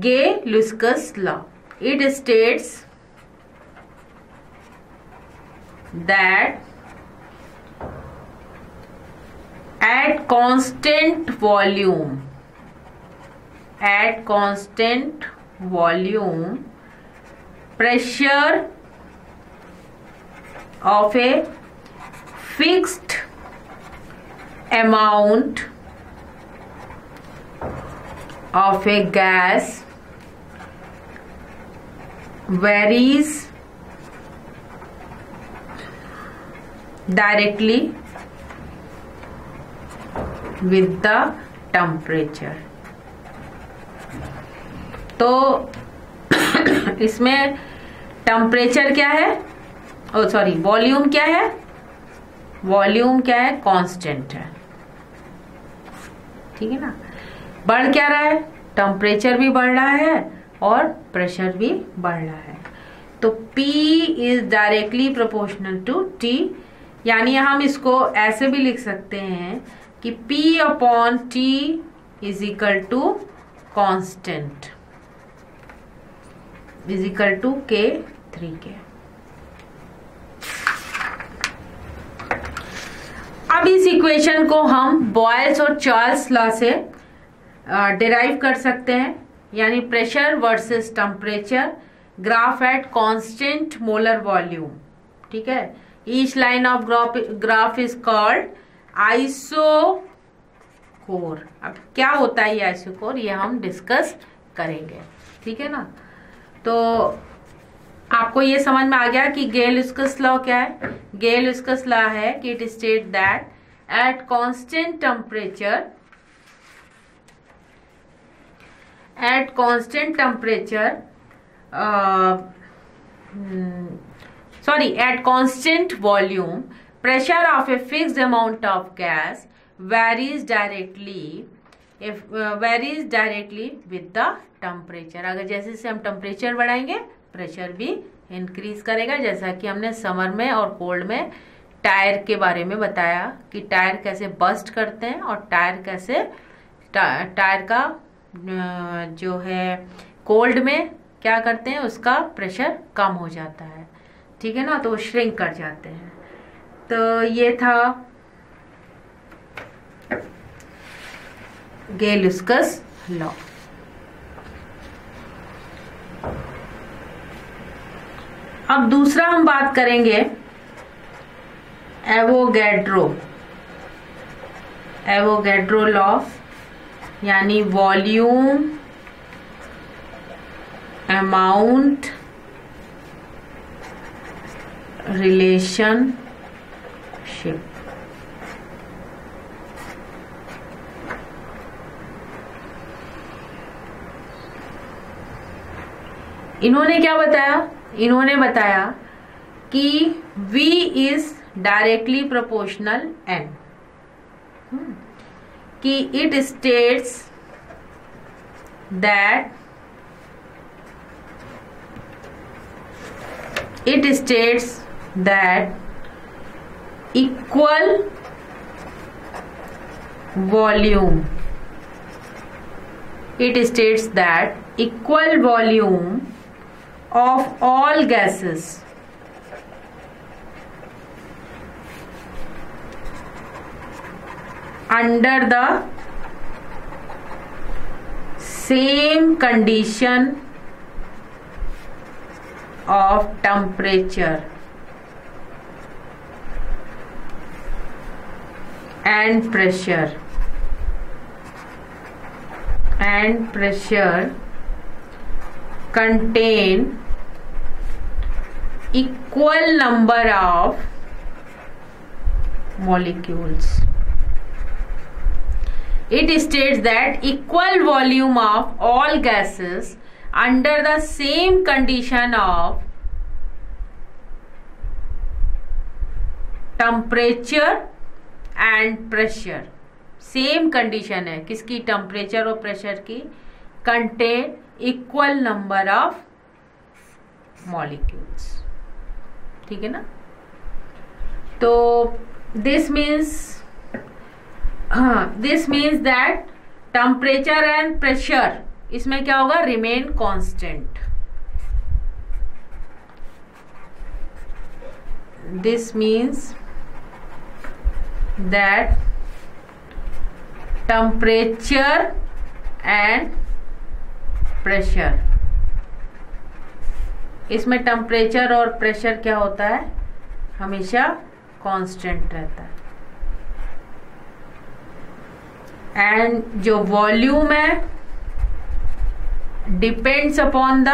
Gay-Lussac law. It states that at constant volume, pressure of a fixed amount of a gas varies directly with the temperature। तो इसमें temperature क्या है, volume क्या है, constant है, ठीक है ना। बढ़ क्या रहा है, टेम्परेचर भी बढ़ रहा है और प्रेशर भी बढ़ रहा है। तो P is directly proportional to T, यानी हम इसको ऐसे भी लिख सकते हैं कि P upon T is equal to constant is equal to K3K। अब इस इक्वेशन को हम बॉयल्स और चार्ल्स लॉ से डिराइव कर सकते हैं, यानी pressure versus temperature, graph at constant molar volume, ठीक है। Each line of graph is called isochore. अब क्या होता है ये आइसोकोर, ये हम डिस्कस करेंगे, ठीक है ना। तो आपको ये समझ में आ गया कि Gay-Lussac लॉ क्या है। Gay-Lussac लॉ है कि it state that at constant temperature at constant volume, pressure of a fixed amount of gas varies directly with the temperature। अगर जैसे जैसे हम टेम्परेचर बढ़ाएंगे प्रेशर भी इंक्रीज करेगा, जैसा कि हमने समर में और कोल्ड में टायर के बारे में बताया कि टायर कैसे बस्ट करते हैं और टायर का जो है कोल्ड में क्या करते हैं, उसका प्रेशर कम हो जाता है, ठीक है ना, तो श्रिंक कर जाते हैं। तो ये था Gay-Lussac लॉ। अब दूसरा हम बात करेंगे एवोगैड्रो लॉ, यानी वॉल्यूम अमाउंट रिलेशनशिप। इन्होंने क्या बताया, इन्होंने बताया कि V is directly proportional n, कि it states that equal volume of all gases under the same condition of temperature and pressure contain equal number of molecules. It states that equal volume of all gases under the same condition of temperature and pressure, same condition है किसकी, temperature और pressure की, contain equal number of molecules, ठीक है ना। तो this means that temperature and pressure इसमें क्या होगा, remain constant. This means that temperature and pressure, इसमें टेम्परेचर और प्रेशर क्या होता है, हमेशा कांस्टेंट रहता है। एंड जो वॉल्यूम है depends upon the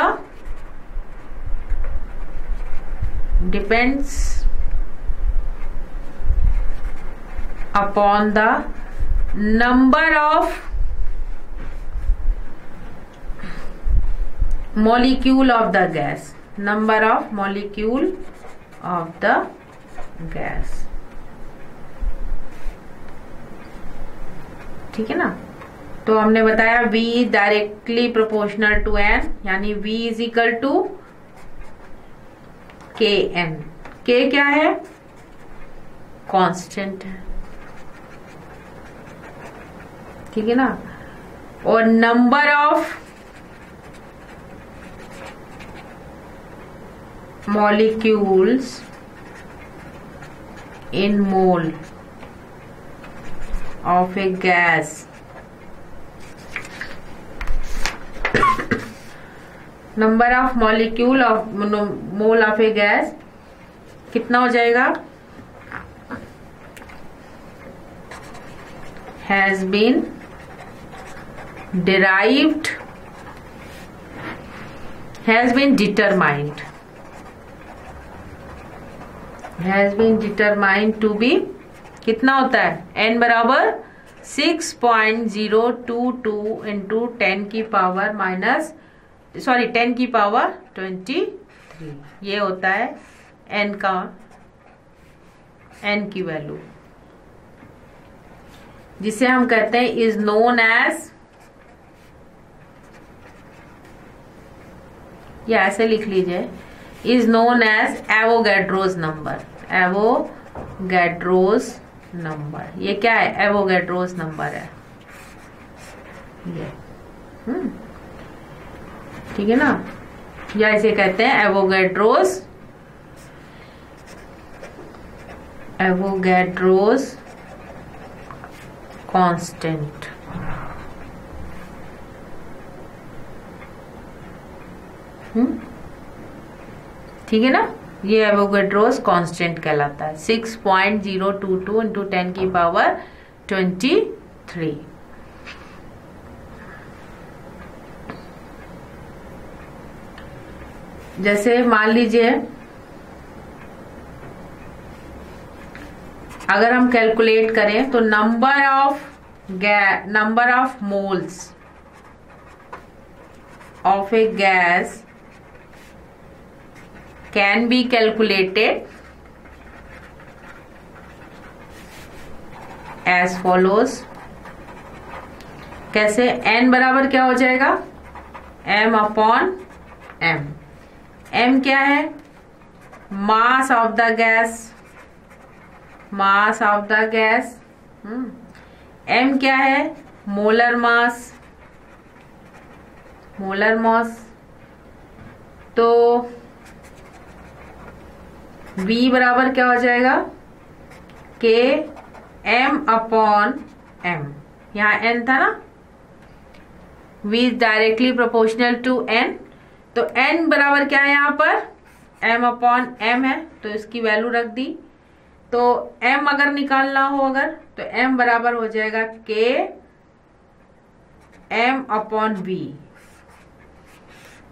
number of molecule of the gas, ठीक है ना। तो हमने बताया V directly proportional to n, यानी V is equal to Kn। K क्या है, कांस्टेंट है, ठीक है ना। और number of molecules in mole of a gas, number of molecule of mole of a gas कितना हो जाएगा, has been determined to be कितना होता है, n बराबर 6.022 इंटू 10 की पावर 23, ये होता है n की वैल्यू, जिसे हम कहते हैं इज नोन एज, या ऐसे लिख लीजिए, is known as Avogadro's number. ये क्या है, एवोगैड्रोस नंबर है ये, ठीक है ना, या इसे कहते हैं एवोगैड्रोस कांस्टेंट। ठीक है ना, ये एवोगैड्रोस कांस्टेंट कहलाता है। 6.022 इंटू 10 की पावर 23। जैसे मान लीजिए अगर हम कैलकुलेट करें तो number of moles of a gas can be calculated as follows. कैसे? n बराबर क्या हो जाएगा? m upon m। m क्या है? Mass of the gas, mass of the gas. m क्या है? Molar mass, molar mass. तो v बराबर क्या हो जाएगा? k m upon m। यहाँ n था ना, v is directly proportional to n। तो n बराबर क्या है यहाँ पर? m अपॉन m है, तो इसकी वैल्यू रख दी। तो m अगर निकालना हो अगर, तो m बराबर हो जाएगा k m अपॉन v।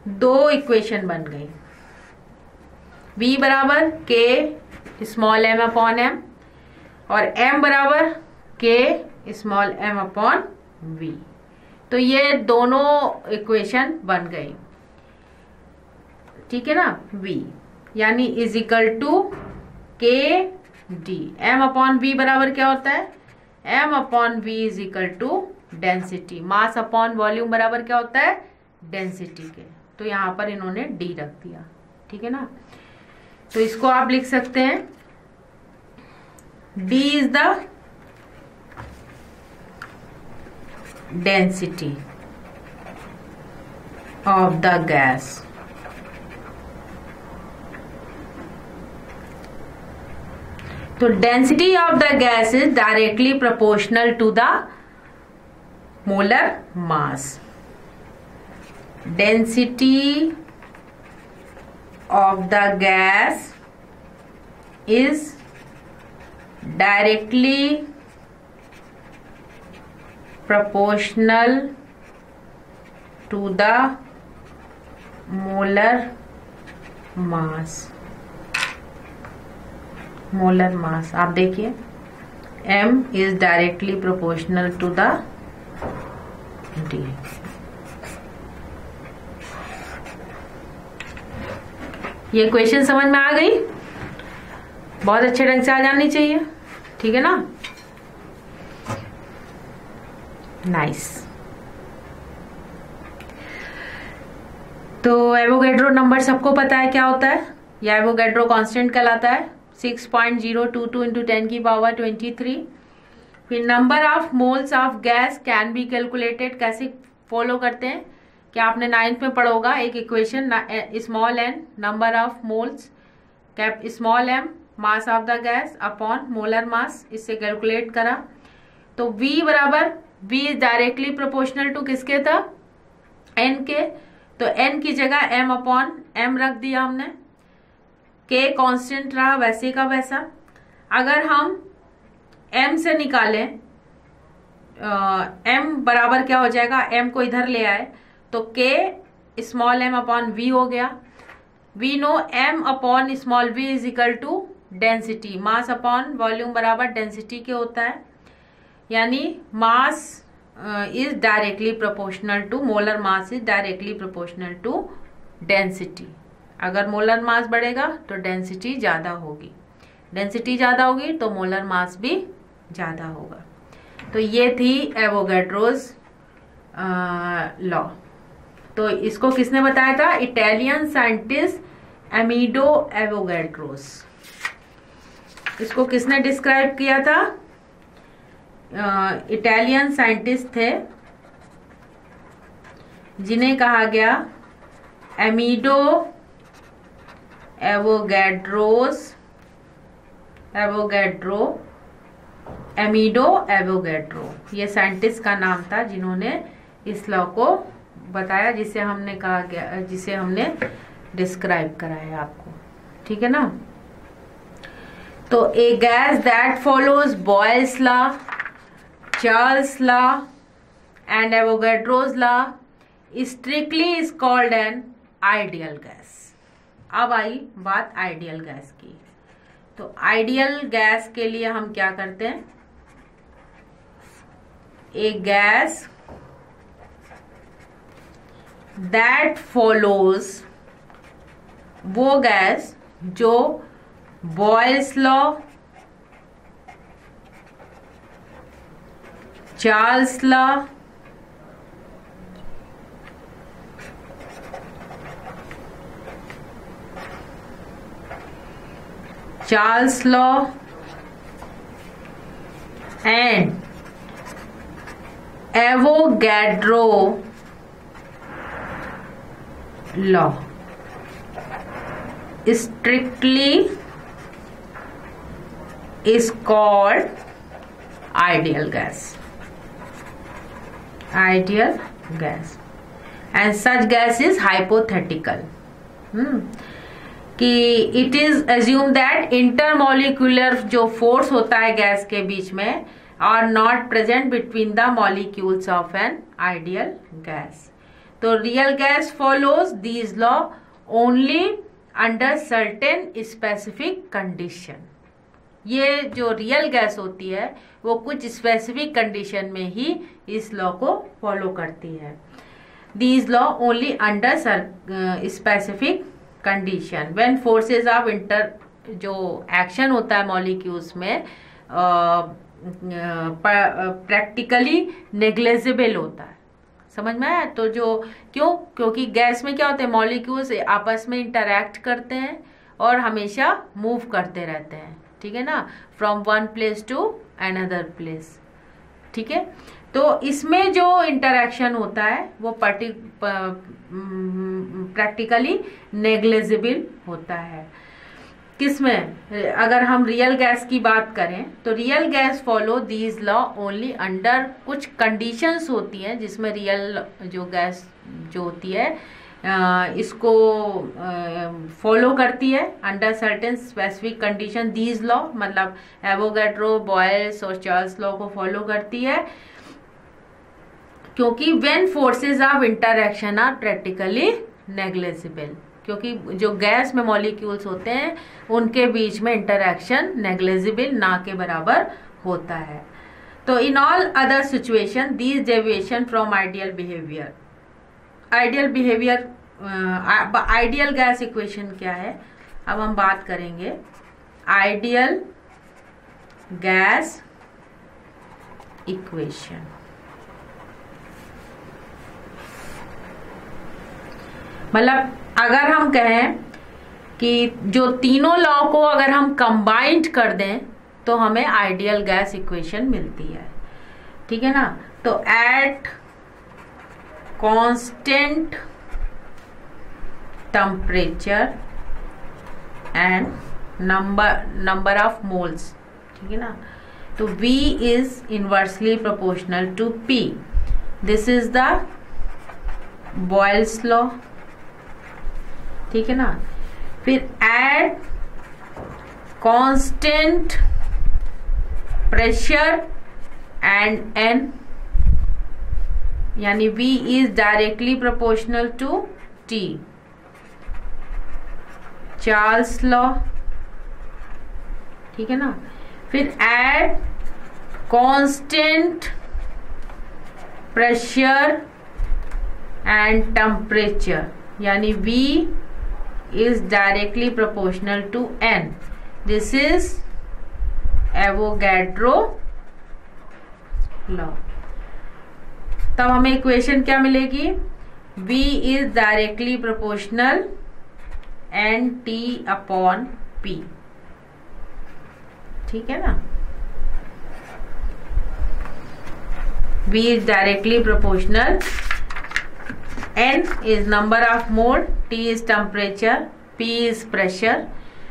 दो इक्वेशन बन गई, v बराबर k small m upon m और m बराबर k small m upon v। तो ये दोनों इक्वेशन बन गई, ठीक है ना। v यानी is equal to k d। m upon v बराबर क्या होता है? m upon v is equal to density. Mass upon volume बराबर क्या होता है? डेंसिटी के। तो यहाँ पर इन्होंने d रख दिया, ठीक है ना। तो इसको आप लिख सकते हैं d is the density of the gas. तो density of the gas is directly proportional to the molar mass. Density of the gas is directly proportional to the molar mass। molar mass आप देखिए, m is directly proportional to the d। ये question समझ में आ गई? बहुत अच्छे ढंग से आ जानी चाहिए, ठीक है ना। नाइस। तो एवोगैड्रो नंबर सबको पता है क्या होता है, या एवोगैड्रो कांस्टेंट कहलाता है 6.022 इंटू 10 की पावर 23। फिर number of moles of gas can be calculated. कैसे फॉलो करते हैं? क्या आपने 9th में पढ़ा होगा एक equation, small n number of moles, cap small m mass of the gas upon molar mass, इससे कैलकुलेट करा। तो v बराबर, v is directly proportional to किसके था? n के। तो n की जगह m अपॉन m रख दिया हमने। k कांस्टेंट रहा वैसे का वैसा। अगर हम m से निकालें, m बराबर क्या हो जाएगा? m को इधर ले आए तो k small m upon v हो गया। We know m upon small v is equal to density. Mass upon volume बराबर डेंसिटी के होता है, यानी mass is directly proportional to, molar mass is directly proportional to density. अगर molar mass बढ़ेगा तो डेंसिटी ज़्यादा होगी, डेंसिटी ज़्यादा होगी तो मोलर मास भी ज़्यादा होगा। तो ये थी एवोगैड्रोस लॉ। तो इसको किसने बताया था? Italian scientist Amedeo Avogadro's. इसको किसने डिस्क्राइब किया था? इटालियन साइंटिस्ट थे जिन्हें कहा गया एमिडो एवोगैड्रोस, एमिडो एवोगैड्रो। ये साइंटिस्ट का नाम था जिन्होंने इस लॉ को बताया, जिसे हमने कहा गया, जिसे हमने डिस्क्राइब कराया आपको, ठीक है ना। तो a gas that follows Boyle's law, Charles law and Avogadro's law strictly is called an ideal gas. अब आई बात आइडियल गैस की। तो आइडियल गैस के लिए हम क्या करते हैं? ए गैस दैट फॉलोज, वो गैस जो boils law Charles law, Charles law and Avogadro law strictly is called ideal gas. Ideal gas, and such gas is hypothetical. कि it is assumed that intermolecular जो force होता है gas के बीच में are not present between the molecules of an ideal gas. तो real gas follows these law only under certain specific condition. ये जो real gas होती है वो कुछ स्पेसिफिक कंडीशन में ही इस लॉ को फॉलो करती है. These law only under specific condition when forces of inter जो एक्शन होता है मॉलिक्यूल्स में प्रैक्टिकली नेग्लिजिबल होता है. समझ में आया? तो जो क्योंकि गैस में क्या होता है, मॉलिक्यूल्स आपस में इंटरैक्ट करते हैं और हमेशा मूव करते रहते हैं. ठीक है ना, from one place to another place. ठीक है, तो इसमें जो इंटरैक्शन होता है वो प्रैक्टिकली नेग्लिजिबल होता है. किसमें? अगर हम रियल गैस की बात करें तो real gas follow these law only under कुछ कंडीशंस होती हैं जिसमें रियल जो गैस जो होती है इसको फॉलो करती है under certain specific condition. These law मतलब एवोगैड्रो, बॉयल्स और चार्ल्स लॉ को फॉलो करती है क्योंकि when forces of interaction are practically negligible. क्योंकि जो गैस में मॉलिक्यूल्स होते हैं उनके बीच में इंटरैक्शन नेग्लिजिबल ना के बराबर होता है. तो in all other situation these deviation from ideal behaviour. Ideal gas equation क्या है अब हम बात करेंगे. आइडियल गैस इक्वेशन मतलब अगर हम कहें कि जो तीनों लॉ को अगर हम कंबाइंड कर दें तो हमें आइडियल गैस इक्वेशन मिलती है. ठीक है ना, तो at constant temperature and number of moles. ठीक है ना, तो V is inversely proportional to P. This is the Boyle's law. ठीक है ना, फिर at constant pressure and N यानी V is directly proportional to T. Charles law. ठीक है ना, फिर at constant pressure and temperature यानी V is directly proportional to N. This is Avogadro law. तब हमें इक्वेशन क्या मिलेगी? V is directly proportional NT upon P. ठीक है ना, V is directly proportional. N is number of mole, T is temperature, P is pressure.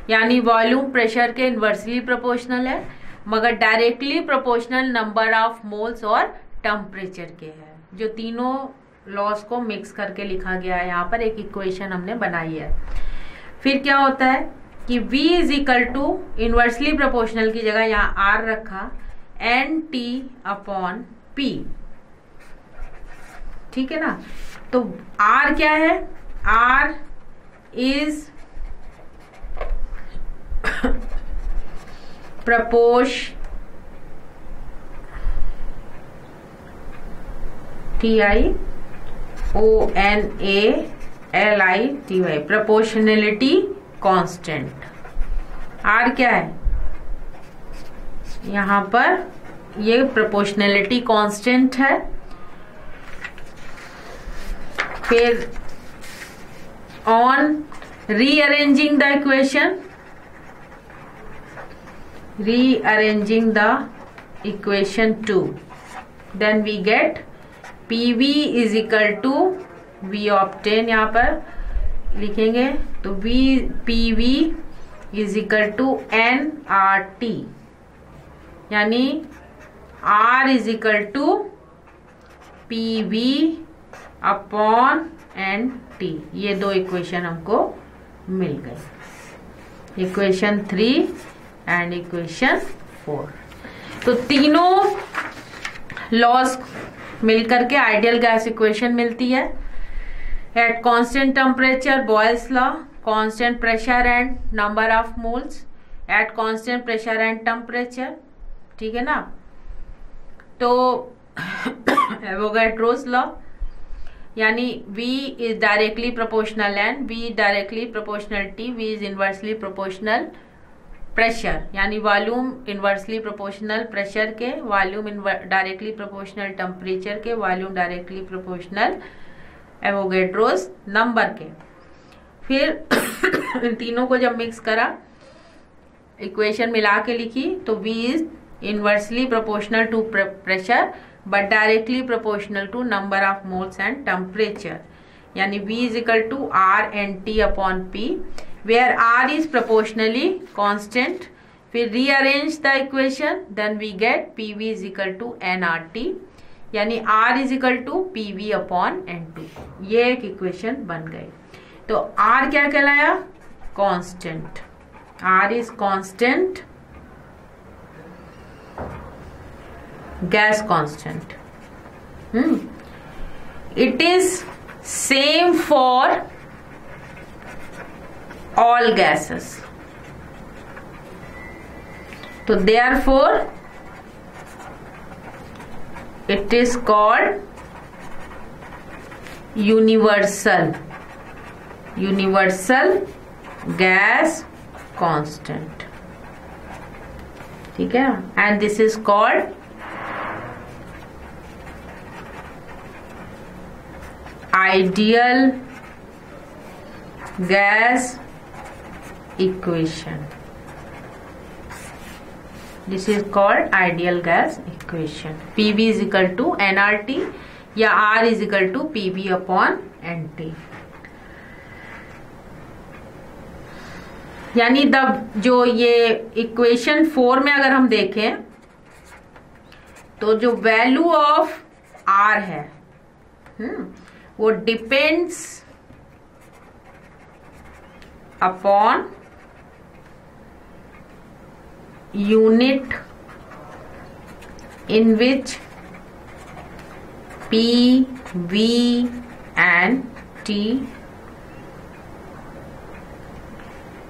यानी volume pressure के inversely proportional है मगर directly proportional number of moles और temperature के है. जो तीनों लॉस को मिक्स करके लिखा गया है यहाँ पर एक इक्वेशन हमने बनाई है. फिर क्या होता है कि V is equal to inversely proportional की जगह यहाँ R रखा NT अपॉन P. ठीक है ना, तो R क्या है? R is TIONALITY proportionality constant. R क्या है? यहां पर ये प्रोपोर्शनैलिटी कांस्टेंट है। फिर on rearranging the equation 2, then we get PV is equal to V obtain, यहाँ पर लिखेंगे तो PV is equal to nRT, यानी R is equal to PV upon NT। ये दो इक्वेशन हमको मिल गई, इक्वेशन 3 एंड इक्वेशन 4। तो तीनों लॉज मिलकर के आइडियल गैस इक्वेशन मिलती है। Eight constant temperature Boyle's law, constant pressure and number of moles eight constant pressure and temperature, ठीक है ना। तो एवोगैड्रोस लॉ, यानी V is directly proportional and V directly proportional T, V is inversely proportional pressure, यानी volume inversely proportional pressure के, volume directly proportional temperature के, volume directly proportional Avogadro's number के। फिर इन तीनों को जब मिक्स करा, इक्वेशन मिला के लिखी, तो V is inversely proportional to pressure but directly proportional to number of moles and temperature, यानी V is equal to R and T upon P, where R is proportionally constant। फिर rearrange the equation, then we get PV is equal to nRT, यानी R is equal to PV upon N2। ये एक equation बन गई। तो R क्या कहलाया? Constant. R is constant gas constant। It is same for all gases, so therefore it is called universal gas constant, ठीक है। and this is called ideal gas equation। This is called ideal gas equation। PV is equal to nRT या R is equal to PV upon NT, यानी जो ये equation 4 में अगर हम देखें तो जो वैल्यू ऑफ R है वो depends upon unit in which P, V and T,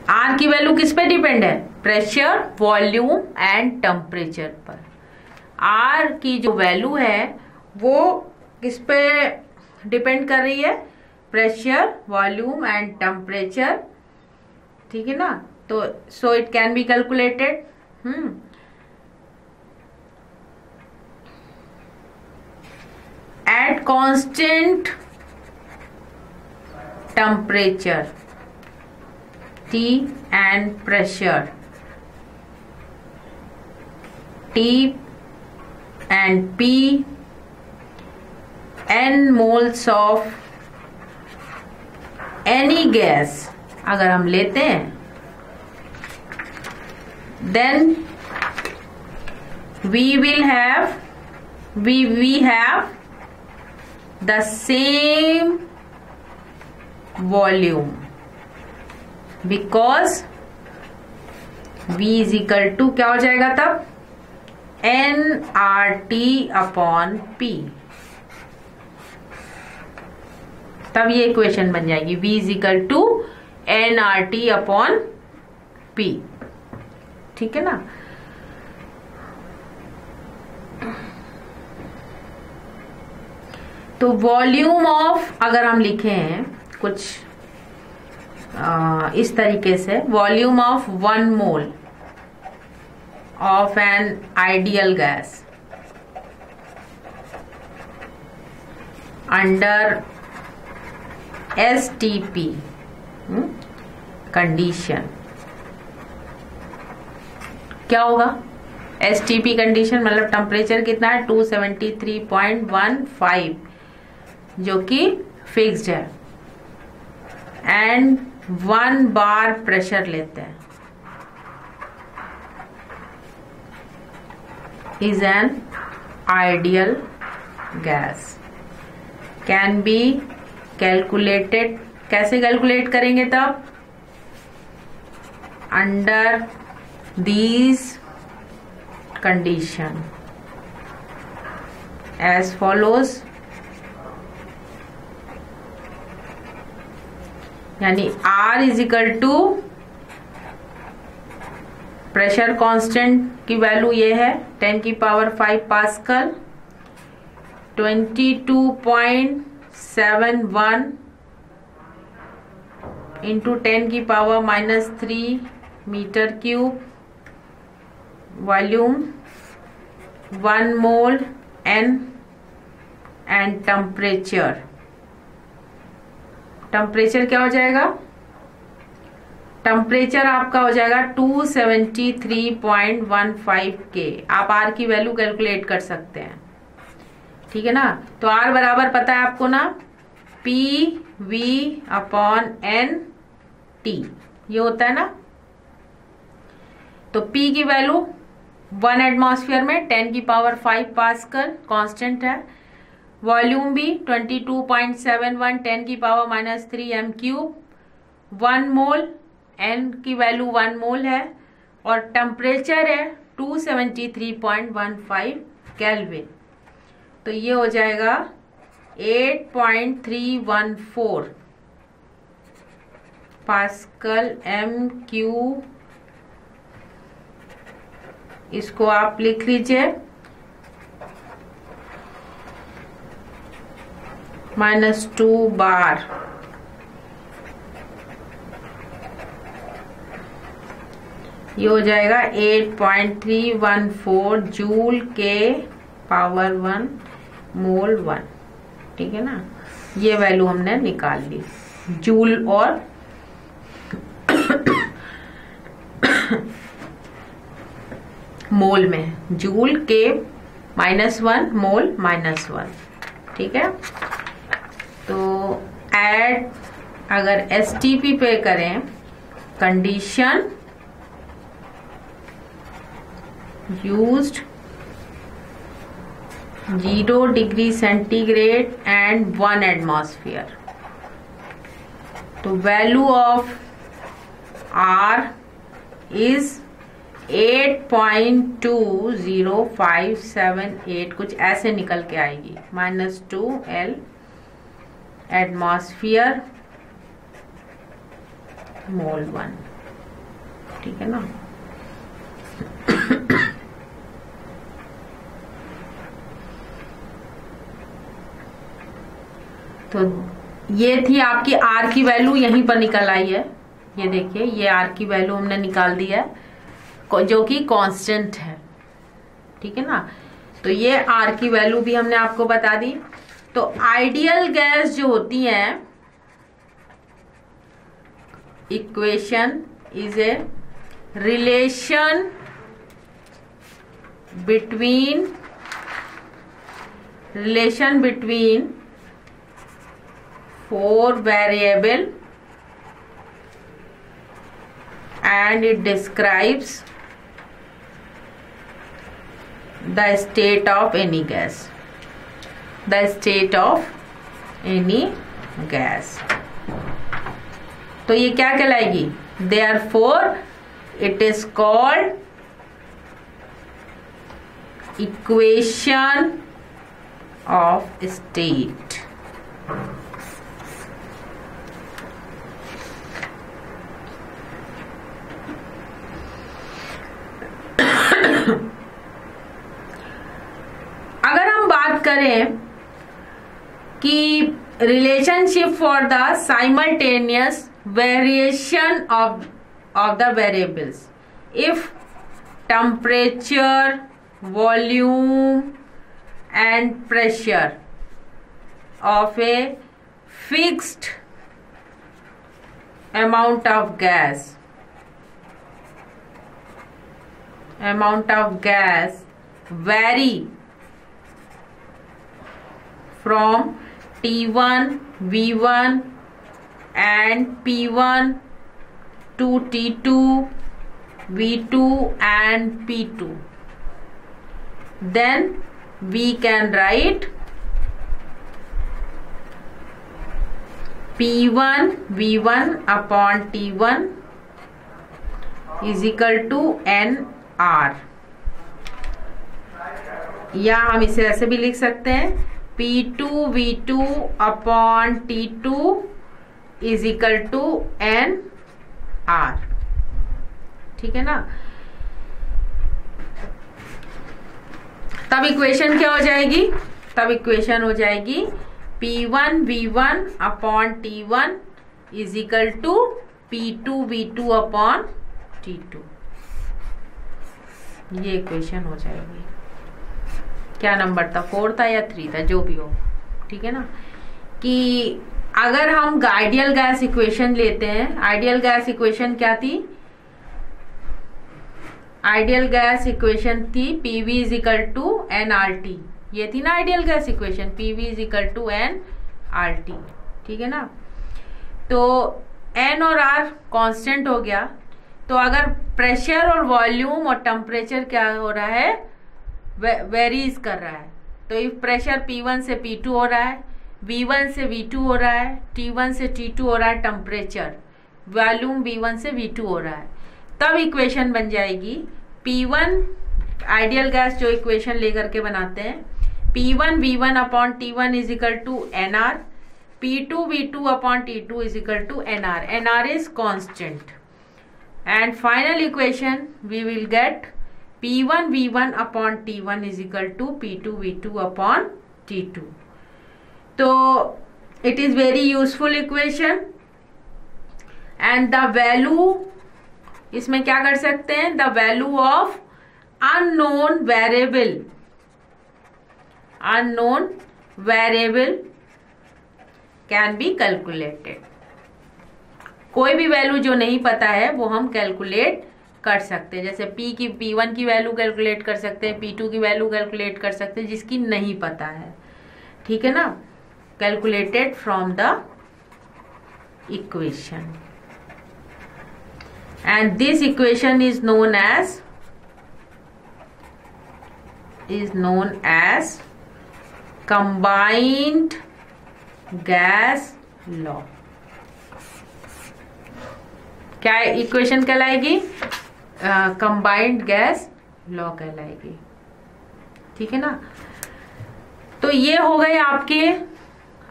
R की वैल्यू किस पे डिपेंड है? प्रेशर, वॉल्यूम एंड टेम्परेचर पर। R की जो वैल्यू है वो किस पे डिपेंड कर रही है? प्रेशर, वॉल्यूम एंड टेम्परेचर, ठीक है ना। तो so it can be calculated. At constant temperature T and pressure T and P, n moles of any gas अगर हम लेते हैं, then we have the same volume because V is equal to क्या हो जाएगा तब? nRT upon P। तब ये इक्वेशन बन जाएगी V is equal to nRT upon P, ठीक है ना। तो वॉल्यूम ऑफ अगर हम लिखें कुछ इस तरीके से, volume of 1 mole of N ideal gas under STP condition क्या होगा? STP कंडीशन मतलब टेम्परेचर कितना है 273.15 जो कि फिक्स्ड है एंड 1 बार प्रेशर लेते हैं is an ideal gas can be calculated. कैसे कैलकुलेट करेंगे तब? Under these condition as follows, यानी R is equal to pressure constant की वैल्यू ये है 10⁵ pascal 22.71 into 10⁻³ metre cube volume 1 mole N and temperature क्या हो जाएगा? टेम्परेचर आपका हो जाएगा 273.15 K। आप R की वैल्यू कैलकुलेट कर सकते हैं, ठीक है ना। तो R बराबर पता है आपको ना PV/NT ये होता है ना। तो P की वैल्यू 1 एटमॉस्फेयर में 10⁵ पास्कल कांस्टेंट है, वॉल्यूम भी 22.71 10⁻³ m³, 1 मोल N की वैल्यू 1 मोल है और टेम्परेचर है 273.15 केल्विन। तो ये हो जाएगा 8.314 पास्कल m³। इसको आप लिख लीजिए -2 बार। ये हो जाएगा 8.314 जूल के पावर 1 मोल 1, ठीक है ना। ये वैल्यू हमने निकाल ली जूल और मोल में, जूल के -1 मोल -1, ठीक है। तो ऐड अगर STP पे करें condition used 0 degree centigrade and 1 atmosphere, तो वैल्यू ऑफ R इज 8.20578 कुछ ऐसे निकल के आएगी, -2L एटमॉस्फेयर मोल 1, ठीक है ना। तो ये थी आपकी R की वैल्यू, यहीं पर निकल आई है। ये देखिए, ये R की वैल्यू हमने निकाल दी है जो कि कांस्टेंट है, ठीक है ना। तो ये R की वैल्यू भी हमने आपको बता दी। तो आइडियल गैस जो होती है, equation is a relation between 4 variable and it describes the state of any gas, तो ये क्या कहलाएगी? Therefore it is called equation of state। अगर हम बात करें कि relationship for the simultaneous variation of the variables, if temperature, volume and pressure of a fixed amount of gas vary from T1, V1 and P1 to T2, V2 and P2, then we can write P1 V1 upon T1 is equal to NR, या हम इसे ऐसे भी लिख सकते हैं P2 V2 upon T2 is equal to NR, ठीक है ना। तब इक्वेशन क्या हो जाएगी, तब इक्वेशन हो जाएगी P1 V1 upon T1 is equal to P2 V2 upon T2, ये इक्वेशन हो जाएगी। क्या नंबर था, 4 था या 3 था, जो भी हो, ठीक है ना। कि अगर हम आइडियल गैस इक्वेशन लेते हैं, आइडियल गैस इक्वेशन क्या थी, आइडियल गैस इक्वेशन थी PV is equal to nRT, ये थी ना ideal gas equation, PV is equal to nRT, ठीक है ना। तो N और R कांस्टेंट हो गया, तो अगर प्रेशर और वॉल्यूम और टेम्परेचर क्या हो रहा है, वेरीज कर रहा है, तो इफ प्रेशर P1 से P2 हो रहा है, V1 से V2 हो रहा है, T1 से T2 हो रहा है, टेम्परेचर वॉल्यूम V1 से V2 हो रहा है, तब इक्वेशन बन जाएगी P1, आइडियल गैस जो इक्वेशन लेकर के बनाते हैं, P1 V1 upon T1 is equal to NR, P2 V2 upon T2 is equal to NR, NR is constant, and final equation we will get P1 V1 upon T1 is equal to P2 V2 upon T2। तो it is very useful equation, and the value, इसमें क्या कर सकते हैं, the value of unknown variable can be calculated, कोई भी value जो नहीं पता है वो हम कैलकुलेट कर सकते हैं, जैसे P1 की वैल्यू कैलकुलेट कर सकते हैं, P2 की वैल्यू कैलकुलेट कर सकते हैं, जिसकी नहीं पता है, ठीक है ना, calculated from the equation, and this equation is known as combined gas law। क्या इक्वेशन कहलाएगी, कंबाइंड गैस लॉ कहलाएगी, ठीक है ना। तो ये हो गए आपके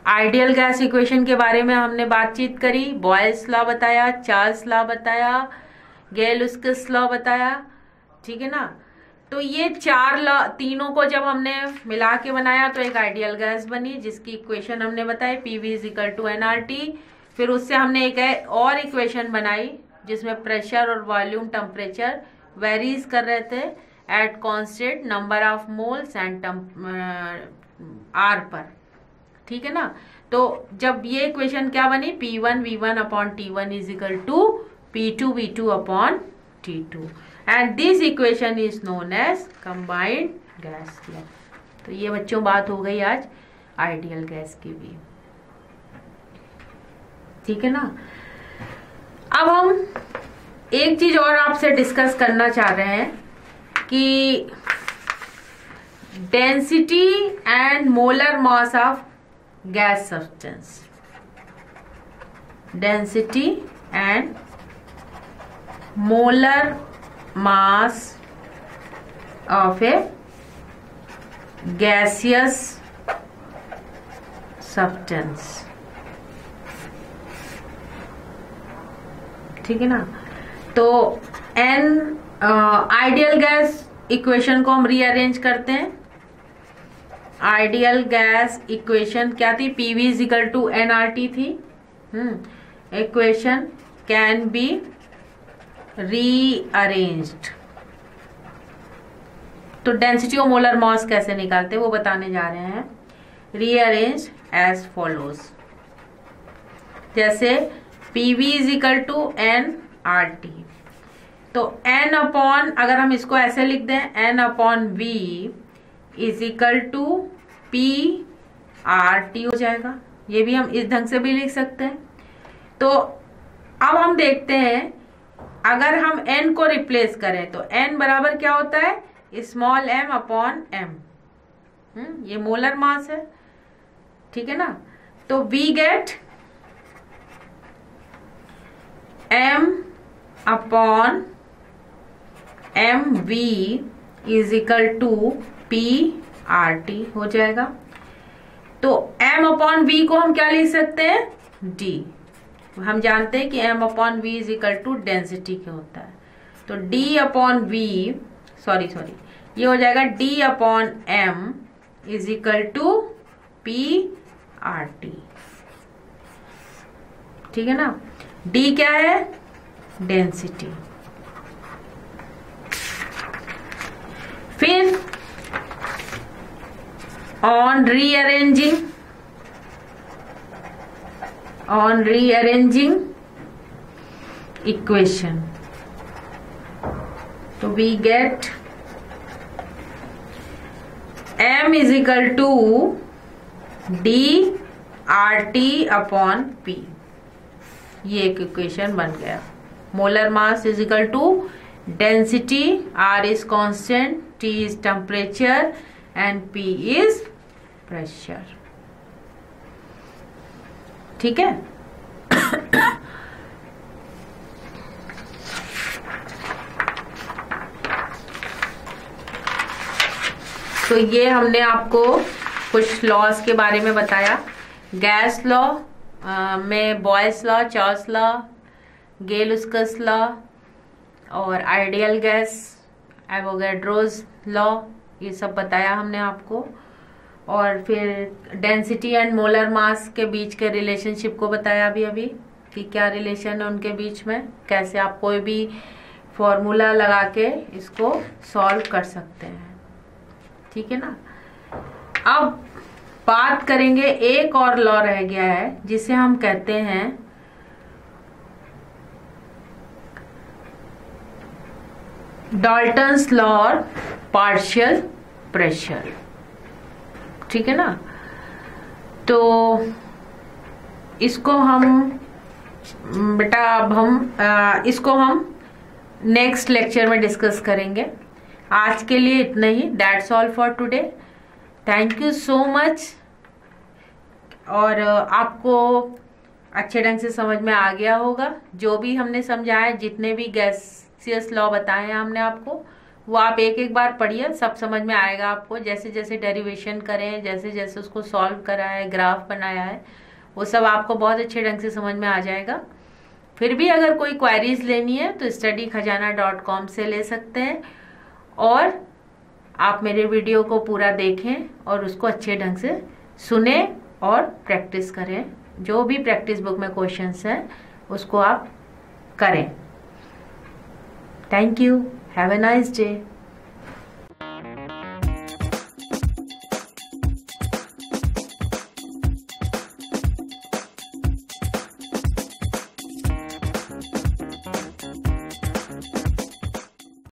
आइडियल गैस इक्वेशन के बारे में हमने बातचीत करी, बॉयल्स लॉ बताया, चार्ल्स लॉ बताया, गैल-लुस्किस लॉ बताया, ठीक है ना। तो ये चार लॉ, तीनों को जब हमने मिला के बनाया तो एक आइडियल गैस बनी, जिसकी इक्वेशन हमने बताई PV is equal to nRT। फिर उससे हमने एक और इक्वेशन बनाई जिसमें प्रेशर और वॉल्यूम टेम्परेचर वेरीज कर रहे थे at constant number of moles and R पर, ठीक है ना। तो जब ये इक्वेशन क्या बनी, P1 V1 upon T1 is equal to P2 V2 upon T2, and this equation is known as combined gas law. तो ये बच्चों बात हो गई आज आइडियल गैस की भी, ठीक है ना। अब हम एक चीज और आपसे डिस्कस करना चाह रहे हैं कि density and molar mass of gas substance, density and molar mass of A gaseous substance, ठीक है ना। तो एन आइडियल गैस इक्वेशन को हम रीअरेंज करते हैं। आइडियल गैस इक्वेशन क्या थी, PV is equal to nRT थी। Equation can be rearranged. तो डेंसिटी और मोलर मास कैसे निकालते हैं वो बताने जा रहे हैं। Rearrange as follows. जैसे PV is equal to NRT, तो N अपॉन, अगर हम इसको ऐसे लिख दें, N upon V is equal to PRT हो जाएगा। ये भी हम इस ढंग से भी लिख सकते हैं। तो अब हम देखते हैं, अगर हम N को रिप्लेस करें तो N बराबर क्या होता है, स्मॉल m अपॉन m। ये मोलर मास है, ठीक है ना। तो we get m upon mv is equal to PRT हो जाएगा। तो m अपॉन v को हम क्या लिख सकते हैं, d। हम जानते हैं कि m upon v is equal to density क्या होता है, तो d अपॉन v, सॉरी ये हो जाएगा d upon m is equal to PRT, ठीक है ना। d क्या है, डेंसिटी। फिर ऑन रीअरेंजिंग इक्वेशन, तो we get m is equal to DRT upon P। ये एक इक्वेशन बन गया। Molar mass is equal to density, R is constant, T is temperature and P is pressure, ठीक है। तो ये हमने आपको कुछ लॉज के बारे में बताया। गैस लॉ में Boyle's law, Charles law, Gay Lussac law और आइडियल गैस, एवोगैड्रोज लॉ, ये सब बताया हमने आपको। और फिर डेंसिटी एंड मोलर मास के बीच के रिलेशनशिप को बताया अभी कि क्या रिलेशन है उनके बीच में, कैसे आप कोई भी फॉर्मूला लगा के इसको सॉल्व कर सकते हैं, ठीक है ना। अब बात करेंगे, एक और लॉ रह गया है जिसे हम कहते हैं डाल्टन्स लॉ और पार्शियल प्रेशर, ठीक है ना। तो इसको हम बेटा अब इसको हम नेक्स्ट लेक्चर में डिस्कस करेंगे। आज के लिए इतना ही। That's all for today. Thank you so much. और आपको अच्छे ढंग से समझ में आ गया होगा जो भी हमने समझाया, जितने भी गैसियस लॉ बताए हैं हमने आपको, वो आप एक एक बार पढ़िए, सब समझ में आएगा आपको। जैसे जैसे डेरिवेशन करें, जैसे जैसे उसको सॉल्व करा है, ग्राफ बनाया है, वो सब आपको बहुत अच्छे ढंग से समझ में आ जाएगा। फिर भी अगर कोई क्वेरीज लेनी है तो studykhazana.com से ले सकते हैं, और आप मेरे वीडियो को पूरा देखें और उसको अच्छे ढंग से सुने और प्रैक्टिस करें। जो भी प्रैक्टिस बुक में क्वेश्चंस हैं उसको आप करें। Thank you. Have a nice day.